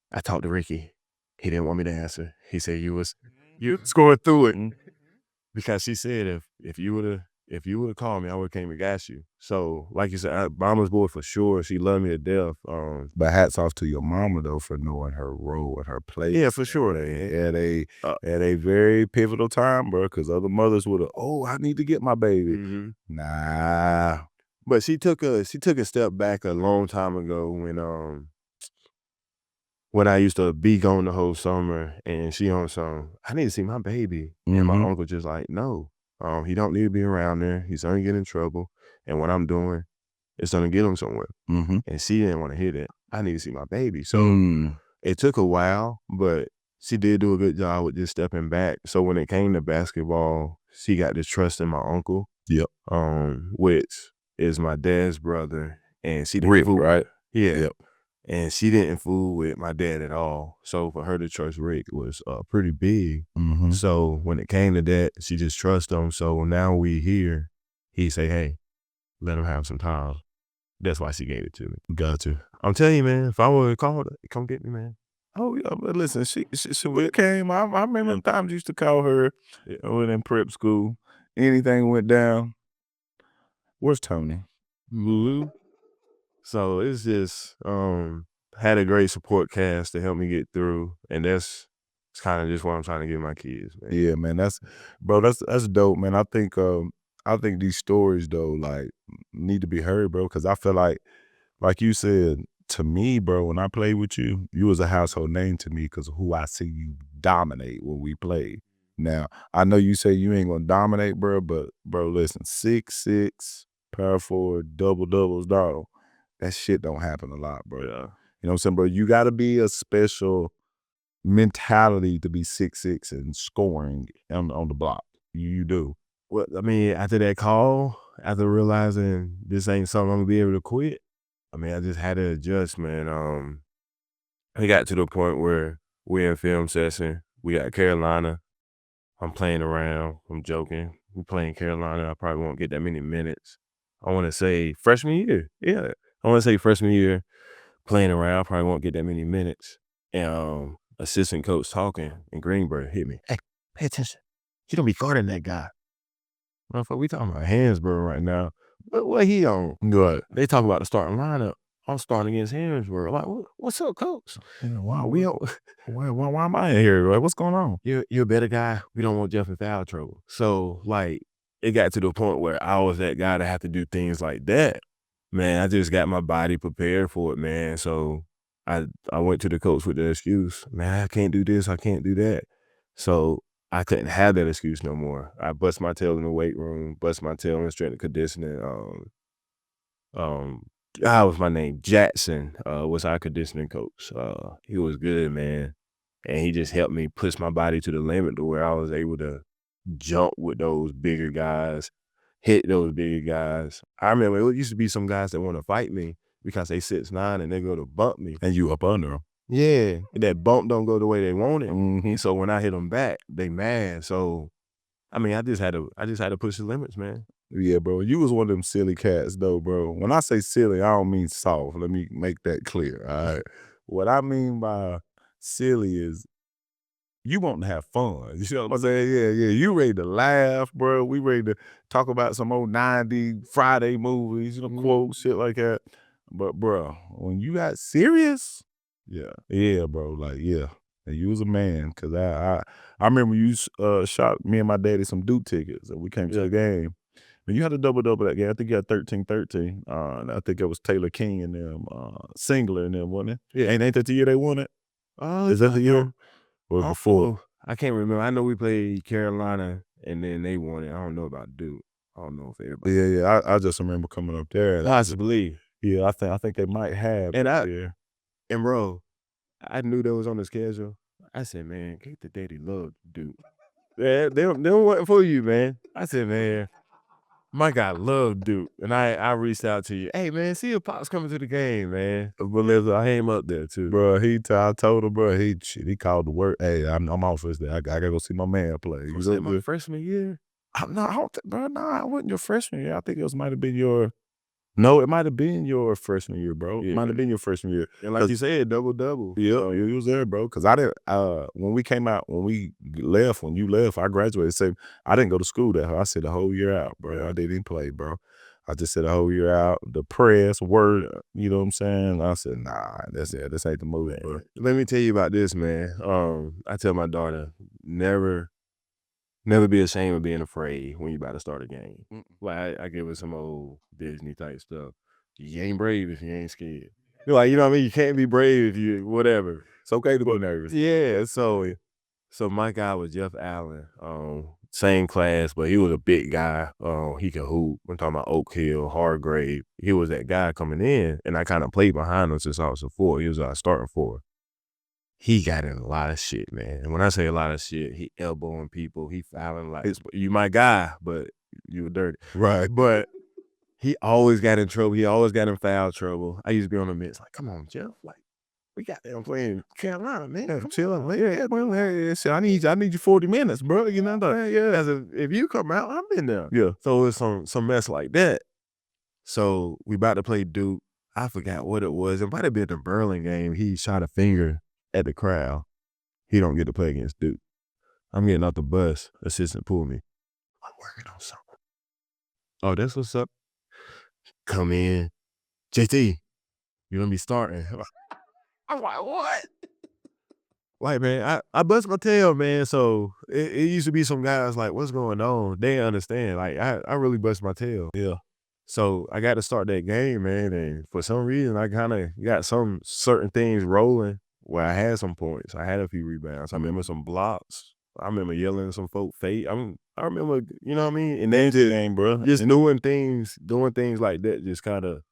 S2: I talked to Ricky. He didn't want me to answer. He said you was going through it. Because she said if you would have called me, I would have came and got you. So like you said, mama's boy for sure. She loved me to death.
S1: But hats off to your mama though for knowing her role and her place.
S2: Yeah, for sure.
S1: At a very pivotal time, bro. Because other mothers would have, I need to get my baby.
S2: Mm-hmm.
S1: Nah.
S2: But she took a step back a long time ago when I used to be gone the whole summer and she on some, I need to see my baby. And my uncle just like, no, he don't need to be around there. He's gonna get in trouble. And what I'm doing, it's gonna get him somewhere. And she didn't want to hear that. I need to see my baby. So it took a while, but she did do a good job with just stepping back. So when it came to basketball, she got this trust in my uncle.
S1: Yep.
S2: Which is my dad's brother. And she didn't
S1: Rick, right?
S2: Yeah.
S1: Yep.
S2: And she didn't fool with my dad at all. So for her to trust Rick was pretty big. So when it came to that, she just trusted him. So now we here. He say, hey, let him have some time. That's why she gave it to me.
S1: Gotcha.
S2: I'm telling you, man, if I would have called her, come get me, man.
S1: Oh, yeah, but listen, she came. I remember the times you used to call her when in prep school. Anything went down. Where's Tony?
S2: So it's just had a great support cast to help me get through, and it's kind of just what I'm trying to give my kids, man.
S1: Yeah, man, that's dope, man. I think these stories though, like, need to be heard, bro, because I feel like you said to me, bro, when I played with you, you was a household name to me because of who I see you dominate when we played. Now I know you say you ain't gonna dominate, bro, but bro, listen, 6'6", power forward, doubles, dog. That shit don't happen a lot, bro.
S2: Yeah.
S1: You know what I'm saying, bro? You got to be a special mentality to be 6'6" and scoring on the block. You do.
S2: Well, I mean, after that call, after realizing this ain't something I'm going to be able to quit, I mean, I just had to adjust, man. It got to the point where we're in film session. We got Carolina. I'm playing around. I'm joking. We're playing Carolina. I probably won't get that many minutes. I want to say freshman year. Yeah. I want to say freshman year, playing around, I probably won't get that many minutes. And assistant coach talking, and Greenberg hit me. Hey, pay attention. You don't be guarding that guy. Motherfucker, we talking about Hansborough right now. What he on?
S1: Good.
S2: They talking about the starting lineup. I'm starting against Harrisburg. Like, what's up, coach?
S1: Why
S2: We don't.
S1: why am I in here? Like, what's going on?
S2: You're a better guy. We don't want Jeff in foul trouble. So like, it got to the point where I was that guy to have to do things like that. Man, I just got my body prepared for it, man. So I went to the coach with the excuse, man, I can't do this, I can't do that. So I couldn't have that excuse no more. I bust my tail in the weight room, bust my tail in strength and conditioning. What was my name? Jackson was our conditioning coach. He was good, man. And he just helped me push my body to the limit to where I was able to jump with those bigger guys, hit those bigger guys. I remember it used to be some guys that want to fight me because they 6'9" and they go to bump me.
S1: And you up under them.
S2: Yeah, that bump don't go the way they want it.
S1: Mm-hmm.
S2: So when I hit them back, they mad. So I mean, I just had to push the limits, man.
S1: Yeah, bro. You was one of them silly cats, though, bro. When I say silly, I don't mean soft. Let me make that clear, all right? What I mean by silly is you want to have fun. You know what I'm saying? Yeah. You ready to laugh, bro. We ready to talk about some old 90 Friday movies, quotes, shit like that. But, bro, when you got serious, yeah, bro, like, yeah. And you was a man, because I remember you shot me and my daddy some Duke tickets, and we came to the game. And you had a double-double that game. I think you had 13-13. And I think it was Taylor King and them, Singler and them, wasn't it? Yeah. Ain't that the year they won it? Is that the year? Or before?
S2: I can't remember. I know we played Carolina, and then they won it. I don't know about Duke. I don't know if everybody.
S1: Yeah. I just remember coming up there.
S2: Possibly.
S1: Yeah, I think they might have.
S2: And bro, I knew that was on the schedule. I said, man, get the daddy love Duke. They wasn't for you, man. I said, man, my guy loved Duke. And I reached out to you. Hey, man, see if Pop's coming to the game, man. But I had him up there, too.
S1: Bro, I told him, bro, he called the work. Hey, I'm off this day. I got to go see my man play.
S2: Was that my freshman year?
S1: I wasn't your freshman year. I think it might have been your... No, it might have been your freshman year, bro.
S2: Yeah.
S1: It might have been your freshman year.
S2: And like you said, double-double.
S1: Yeah, you was there, bro. Because I didn't, when you left, I graduated. So I didn't go to school that. I said the whole year out, bro.
S2: Yeah.
S1: I didn't play, bro. I just said the whole year out. The press, word, you know what I'm saying? I said, nah, that's it. This ain't the movie, bro.
S2: Let me tell you about this, man. I tell my daughter, never be ashamed of being afraid when you about to start a game. Like, I give her some old Disney type stuff. You ain't brave if you ain't scared. Like, you know what I mean? You can't be brave if you, whatever.
S1: It's okay to be nervous.
S2: Yeah, so my guy was Jeff Allen. Same class, but he was a big guy. He could hoop. I'm talking about Oak Hill, Hargrave. He was that guy coming in, and I kind of played behind him since I was a 4. He was our starting 4. He got in a lot of shit, man. And when I say a lot of shit, he elbowing people, he fouling like, you my guy, but you were dirty.
S1: Right.
S2: But he always got in trouble. He always got in foul trouble. I used to be on the bench like, come on, Jeff. Like, we got them playing Carolina, man.
S1: Chill out. I need you 40 minutes, bro. You know that?
S2: If you come out, I'm in there.
S1: Yeah.
S2: So it's some mess like that. So we about to play Duke. I forgot what it was. It might have been the Berlin game. He shot a finger at the crowd. He don't get to play against Duke. I'm getting off the bus. Assistant pulled me. I'm working on something. Oh, that's what's up. Come in. JT, you're going to be starting. I'm like, what? Like, man, I bust my tail, man. So it used to be some guys like, what's going on? They didn't understand. Like, I really bust my tail.
S1: Yeah.
S2: So I got to start that game, man. And for some reason, I kind of got some certain things rolling where I had some points. I had a few rebounds. I remember some blocks. I remember yelling at some folk fate. I remember, you know what I mean? And then just doing things like that just kind of,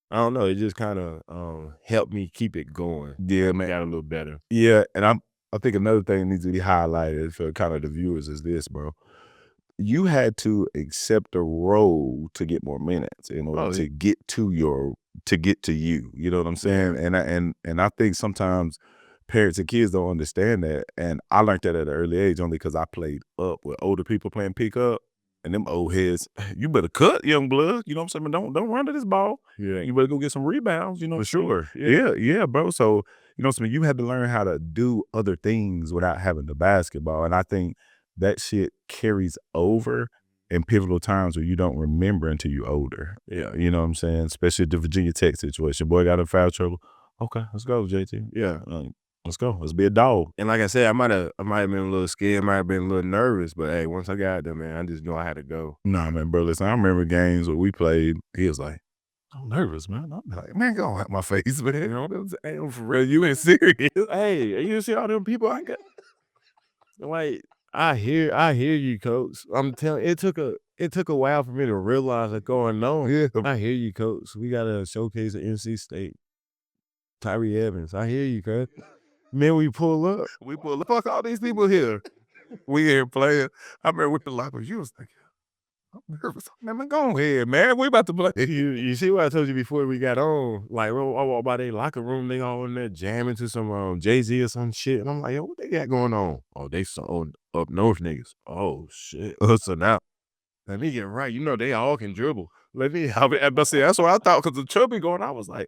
S2: I don't know, it just kind of helped me keep it going.
S1: Yeah, man.
S2: Got a little better.
S1: Yeah, and I think another thing that needs to be highlighted for kind of the viewers is this, bro. You had to accept a role to get more minutes in order to get to you. You know what I'm saying? And I think sometimes parents and kids don't understand that. And I learned that at an early age only because I played up with older people playing pickup. And them old heads, you better cut, young blood. You know what I'm saying? Don't run to this ball.
S2: Yeah.
S1: You better go get some rebounds, you know.
S2: For sure.
S1: Yeah, bro. So, you know what I'm saying? You had to learn how to do other things without having the basketball. And I think that shit carries over in pivotal times where you don't remember until you're older.
S2: Yeah.
S1: You know what I'm saying? Especially the Virginia Tech situation. Boy got in foul trouble. Okay, let's go, JT.
S2: Yeah.
S1: Let's go. Let's be a dog.
S2: And like I said, I might have been a little scared, might have been a little nervous, but hey, once I got there, man, I just knew I had to go.
S1: Nah, man, bro, listen, I remember games where we played. He was like, I'm nervous, man. I'm like, man, go out my face, man. You know, damn, for real, you ain't serious.
S2: Hey, you see all them people I got? Like, I hear you, coach. I'm telling it took a while for me to realize what's going on.
S1: Yeah.
S2: I hear you, coach. We gotta showcase at NC State. Tyree Evans. I hear you, coach. Man, we pull up.
S1: We pull, fuck all these people here. We here playing. I remember with the locker, you was like, I'm nervous. Man, go ahead, man. We about to play.
S2: You see what I told you before we got on? Like, I walk by their locker room, they all in there jamming to some Jay-Z or some shit. And I'm like, yo, what they got going on? Oh, they some up north niggas. Oh, shit. So now, let me get right. You know, they all can dribble.
S1: Let me, but see, that's what I thought, because the chubby going, I was like,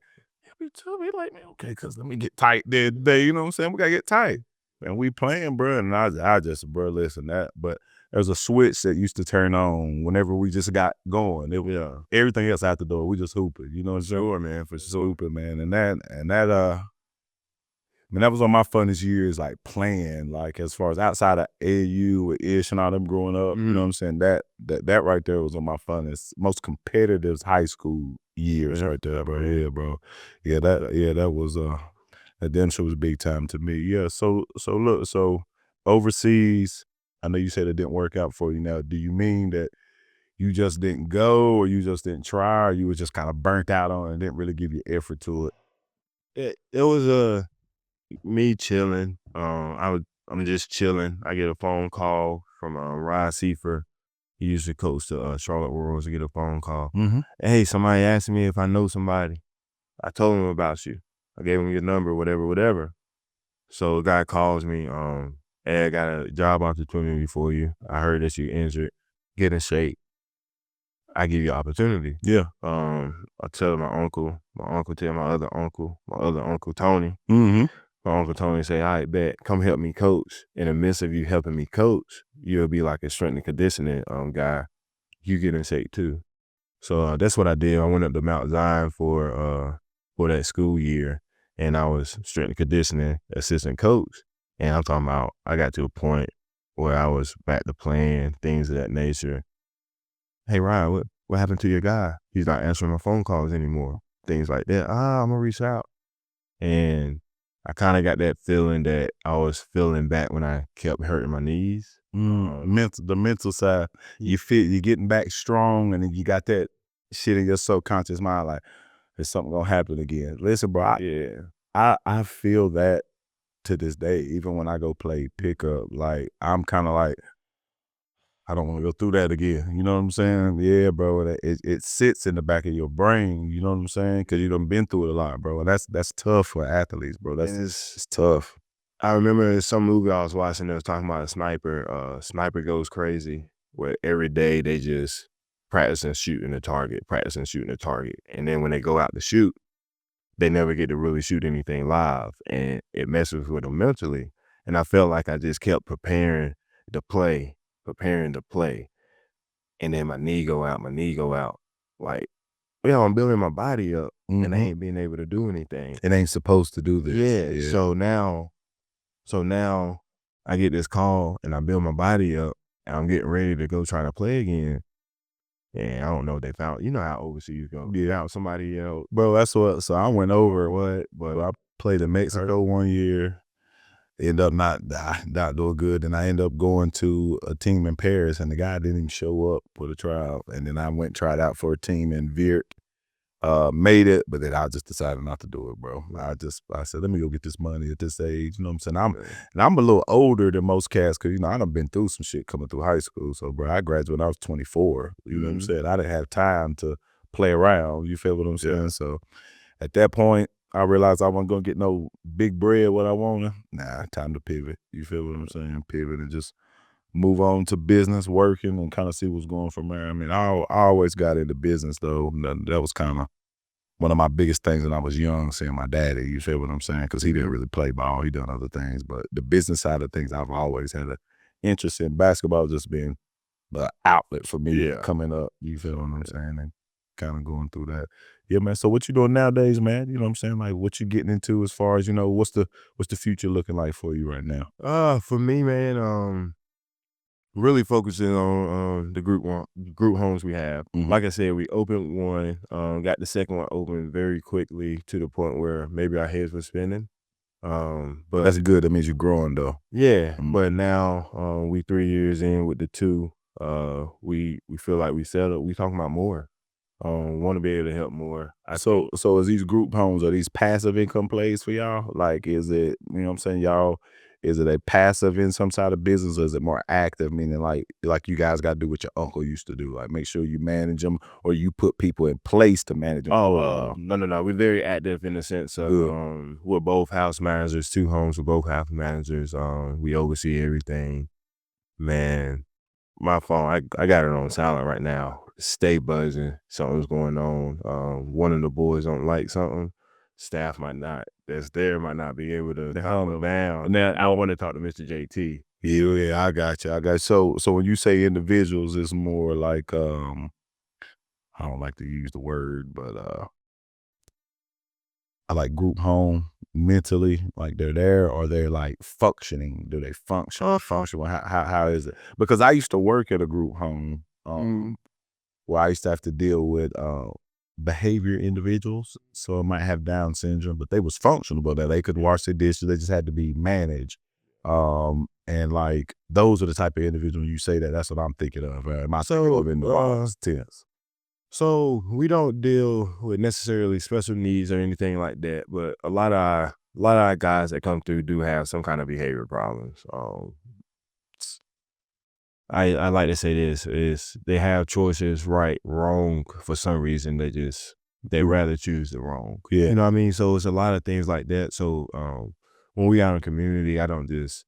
S1: yeah, chubby, like, man, okay, because let me get tight there today. You know what I'm saying? We got to get tight. And we playing, bro. And I just, bro, listen, but there's a switch that used to turn on whenever we just got going. It was everything else out the door. We just hooping, you know what I'm saying?
S2: Sure, man, for sure.
S1: Hooping, man. And that that was on my funnest years, like playing, like as far as outside of AAU with Ish and all them growing up. You know what I'm saying? That right there was on my funnest, most competitive high school years right there, bro. Yeah, bro. Yeah, that was that damn sure was big time to me. Yeah. So look, so overseas, I know you said it didn't work out for you. Now, do you mean that you just didn't go, or you just didn't try, or you was just kind of burnt out on it and didn't really give your effort to it?
S2: It was me chilling. I'm just chilling. I get a phone call from Rod Seifer. He used to coach the Charlotte Royals. I get a phone call.
S1: Mm-hmm.
S2: Hey, somebody asked me if I know somebody. I told him about you. I gave him your number, whatever. So a guy calls me, hey, I got a job opportunity for you. I heard that you injured. Get in shape. I give you opportunity.
S1: Yeah.
S2: I tell my uncle tell my other uncle Tony.
S1: Mm-hmm.
S2: My Uncle Tony say, all right, bet, come help me coach. In the midst of you helping me coach, you'll be like a strength and conditioning guy. You get in shape too. So that's what I did. I went up to Mount Zion for that school year, and I was strength and conditioning assistant coach. And I'm talking about, I got to a point where I was back to playing, things of that nature. Hey, Ryan, what happened to your guy? He's not answering my phone calls anymore. Things like that. I'm going to reach out. And I kind of got that feeling that I was feeling back when I kept hurting my knees.
S1: The mental side, you're getting back strong, and then you got that shit in your subconscious mind, like, there's something gonna happen again. Listen, bro, I feel that to this day, even when I go play pickup, like, I'm kind of like, I don't want to go through that again. You know what I'm saying? Yeah, bro. It sits in the back of your brain. You know what I'm saying? Because you done been through it a lot, bro. And that's tough for athletes, bro. It's tough.
S2: I remember some movie I was watching. They was talking about a sniper. Sniper goes crazy, where every day they just practicing shooting the target, and then when they go out to shoot, they never get to really shoot anything live, and it messes with them mentally. And I felt like I just kept preparing to play. And then my knee go out. Like, I'm building my body up, and I ain't being able to do anything.
S1: It ain't supposed to do this.
S2: Yeah. So now I get this call, and I build my body up, and I'm getting ready to go try to play again. And I don't know what they found. You know how overseas go.
S1: Yeah.
S2: Found somebody else.
S1: Bro, that's what. So I went over but I played in Mexico one year. End up not doing good, and I ended up going to a team in Paris, and the guy didn't even show up for the trial. And then I went and tried out for a team in Virt, made it, but then I just decided not to do it, bro. I said, let me go get this money at this age. You know what I'm saying? I'm a little older than most cats, because I done been through some shit coming through high school. So, bro, I graduated when I was 24. You know what I'm saying? I didn't have time to play around. You feel what I'm saying? So at that point, I realized I wasn't going to get no big bread what I wanted. Nah, time to pivot. You feel what I'm saying? Pivot and just move on to business, working, and kind of see what's going from there. I mean, I always got into business, though. That was kind of one of my biggest things when I was young, seeing my daddy. You feel what I'm saying? Because he didn't really play ball. He done other things. But the business side of things, I've always had an interest in. Basketball just been outlet for me
S2: Yeah.
S1: coming up. You feel what I'm saying? And kind of going through that. Yeah, man. So what you doing nowadays, man? You know what I'm saying? Like what you getting into as far as, what's the future looking like for you right now?
S2: For me, man, really focusing on the group homes we have. Like I said, we opened one, got the second one open very quickly to the point where maybe our heads were spinning. But
S1: That's good. That means you're growing though.
S2: yeah, but now we 3 years in with the two. We feel like we settled. We talking about more. Want to be able to help more.
S1: So is these group homes, are these passive income plays for y'all? Like, is it, you know what I'm saying, y'all, is it a passive in some side of business, or is it more active, meaning like you guys got to do what your uncle used to do, like make sure you manage them, or you put people in place to manage them?
S2: No. We're very active in the sense of we're both house managers, 2 homes, we're both house managers. We oversee everything. Man, my phone, I got it on silent right now. Stay buzzing. Something's going on. One of the boys don't like something. Staff might not be able to calm it down. Now I want to talk to Mr. JT.
S1: Yeah, I got you. So when you say individuals, it's more like I don't like to use the word, but I like group home mentally, like they're there, or they're like functioning. Do they function? Function? How is it? Because I used to work at a group home where I used to have to deal with behavior individuals. So it might have Down syndrome, but they was functional, but they could wash their dishes. They just had to be managed. And like those are the type of individuals you say that's what I'm thinking of. My tense.
S2: So we don't deal with necessarily special needs or anything like that, but a lot of our guys that come through do have some kind of behavior problems. I like to say this is they have choices right, wrong. For some reason, they rather choose the wrong.
S1: Yeah.
S2: You know what I mean? So it's a lot of things like that. So when we out in the community, I don't just,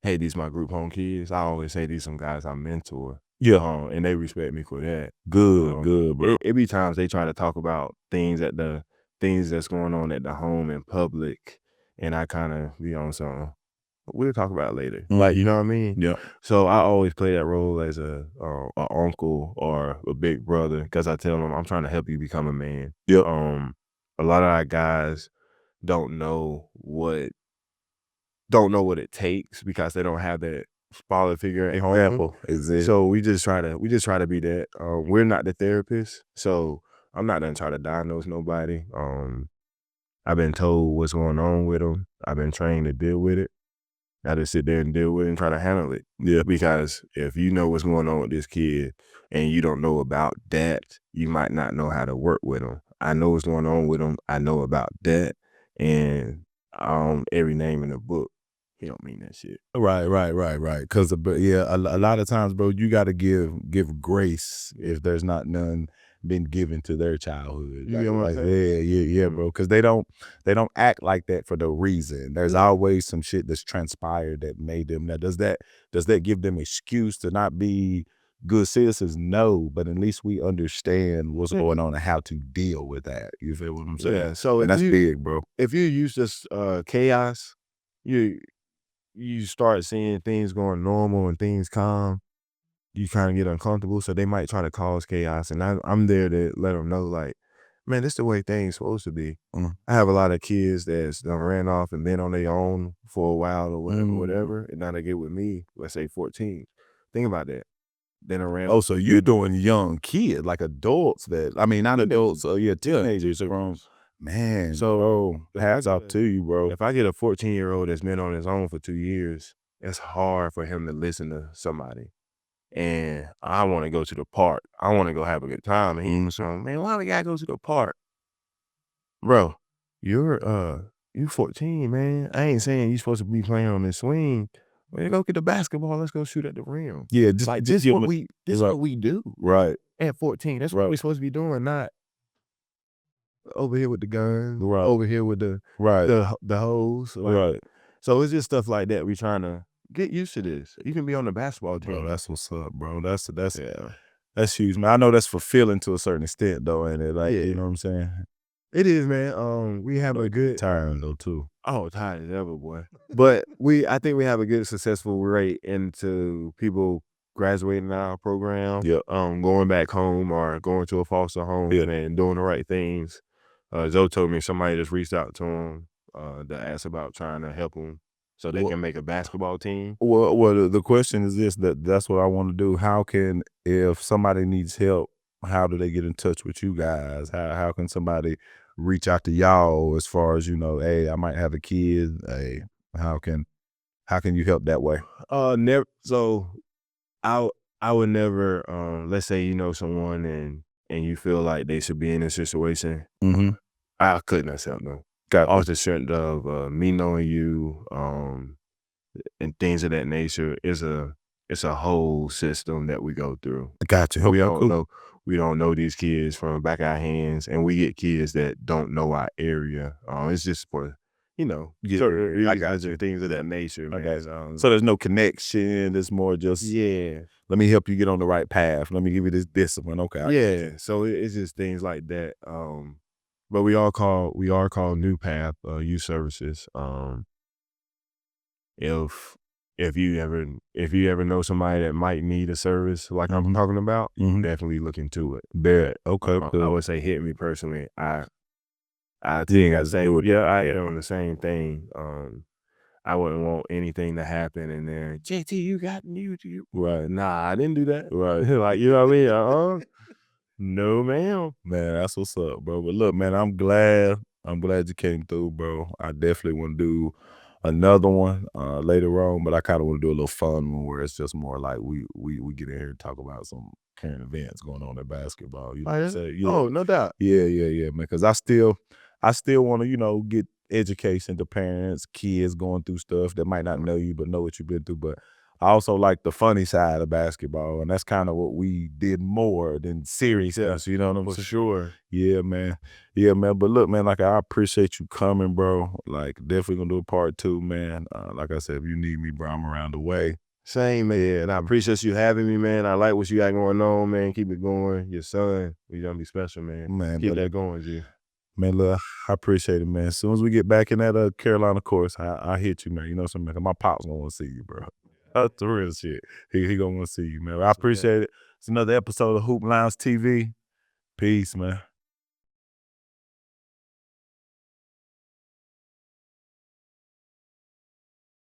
S2: hey, these my group home kids. I always say these some guys I mentor.
S1: Yeah.
S2: And they respect me for that.
S1: Good, bro.
S2: It be times they try to talk about things that's going on at the home in public, and I kind of be on something. We'll talk about it later. Like, you know what I mean?
S1: Yeah.
S2: So I always play that role as a uncle or a big brother, because I tell them I'm trying to help you become a man.
S1: Yep.
S2: A lot of our guys don't know what it takes because they don't have that father figure at home. So we just try to be that. We're not the therapist, so I'm not gonna try to diagnose nobody. I've been told what's going on with them. I've been trained to deal with it. I just sit there and deal with it and try to handle it.
S1: Yeah.
S2: Because if you know what's going on with this kid and you don't know about that, you might not know how to work with them. I know what's going on with them. I know about that, and every name in the book. He don't mean that shit.
S1: Right. Because a lot of times, bro, you got to give grace if there's not none been given to their childhood.
S2: You get what I'm saying?
S1: Yeah, bro. Because they don't act like that for no reason. There's always some shit that's transpired that made them. Now, does that give them excuse to not be good citizens? No, but at least we understand what's going on and how to deal with that. You feel what I'm saying?
S2: Yeah. So
S1: and that's big, bro.
S2: If you use this chaos, you start seeing things going normal and things calm, you kind of get uncomfortable. So they might try to cause chaos. And I'm there to let them know, like, man, this is the way things supposed to be. I have a lot of kids that's done ran off and been on their own for a while or whatever. And now they get with me, let's say 14. Think about that. Then I ran.
S1: Oh, so you're doing young kids, like adults that, I mean, not adults, teenagers are wrong. Man, so hats off to you, bro.
S2: If I get a 14-year-old that's been on his own for 2 years, it's hard for him to listen to somebody. And I want to go to the park. I want to go have a good time. And he's saying, man, why we gotta go to the park? Bro, you're 14, man. I ain't saying you're supposed to be playing on this swing. Man, go get the basketball. Let's go shoot at the rim.
S1: Yeah,
S2: this is what we do.
S1: Right.
S2: At 14. That's what we're supposed to be doing, not over here with the guns,
S1: Right.
S2: over here with the hose.
S1: Right.
S2: So it's just stuff like that. We trying to get used to this. You can be on the basketball team.
S1: Bro, that's what's up, bro. That's huge, man. I know that's fulfilling to a certain extent, though, ain't it? Like, you know what I'm saying?
S2: It is, man. We have a good
S1: tiring though too.
S2: Oh, tired as ever, boy. But I think we have a good successful rate into people graduating out of our program,
S1: Yep.
S2: going back home or going to a foster home
S1: Yeah.
S2: and doing the right things. Zoe told me somebody just reached out to him to ask about trying to help him so they can make a basketball team.
S1: Well, the question is this: that's what I want to do. How can, if somebody needs help, how do they get in touch with you guys? How can somebody reach out to y'all as far as, hey, I might have a kid. Hey, how can you help that way?
S2: Never. So I would never. Let's say you know someone and you feel like they should be in a situation.
S1: Mm-hmm.
S2: I couldn't accept them. Off the strength of me knowing you, and things of that nature. It's a whole system that we go through.
S1: Gotcha.
S2: We don't know these kids from the back of our hands, and we get kids that don't know our area. It's just for certain
S1: I got
S2: things of that nature, man.
S1: So there's no connection. It's more just,
S2: Yeah.
S1: let me help you get on the right path. Let me give you this discipline. Okay.
S2: Yeah. So it's just things like that. But we are called New Path Youth Services. If you ever know somebody that might need a service like I'm talking about, definitely look into it.
S1: Okay.
S2: I would say hit me personally. I think I say I am on the same thing. I wouldn't want anything to happen and then JT, you got you.
S1: Right.
S2: Nah, I didn't do that.
S1: Right.
S2: Like, you know what I mean? No, ma'am.
S1: Man, that's what's up, bro. But look, man, I'm glad you came through, bro. I definitely want to do another one later on, but I kind of want to do a little fun one where it's just more like we get in here and talk about some current events going on in basketball. You know what I'm saying? Yeah.
S2: Oh, no doubt.
S1: Yeah, man. Because I still want to, get education to parents, kids going through stuff that might not know you but know what you've been through. But I also like the funny side of basketball, and that's kind of what we did more than seriousness. You know what I'm
S2: For
S1: saying?
S2: sure.
S1: Yeah, man. Yeah, man. But look, man, like, I appreciate you coming, bro. Like, definitely gonna do a part 2, man. Like I said, if you need me, bro, I'm around the way.
S2: Same, man. I appreciate you having me, man. I like what you got going on, man. Keep it going. Your son, you're gonna be special, man.
S1: Man,
S2: Keep
S1: but
S2: that going, G.
S1: Man, look, I appreciate it, man. As soon as we get back in that Carolina course, I hit you, man. You know what I'm saying? My pops gonna want to see you, bro. That's the real shit. He gonna want to see you, man. I appreciate it. It's another episode of Hoop Lounge TV. Peace, man.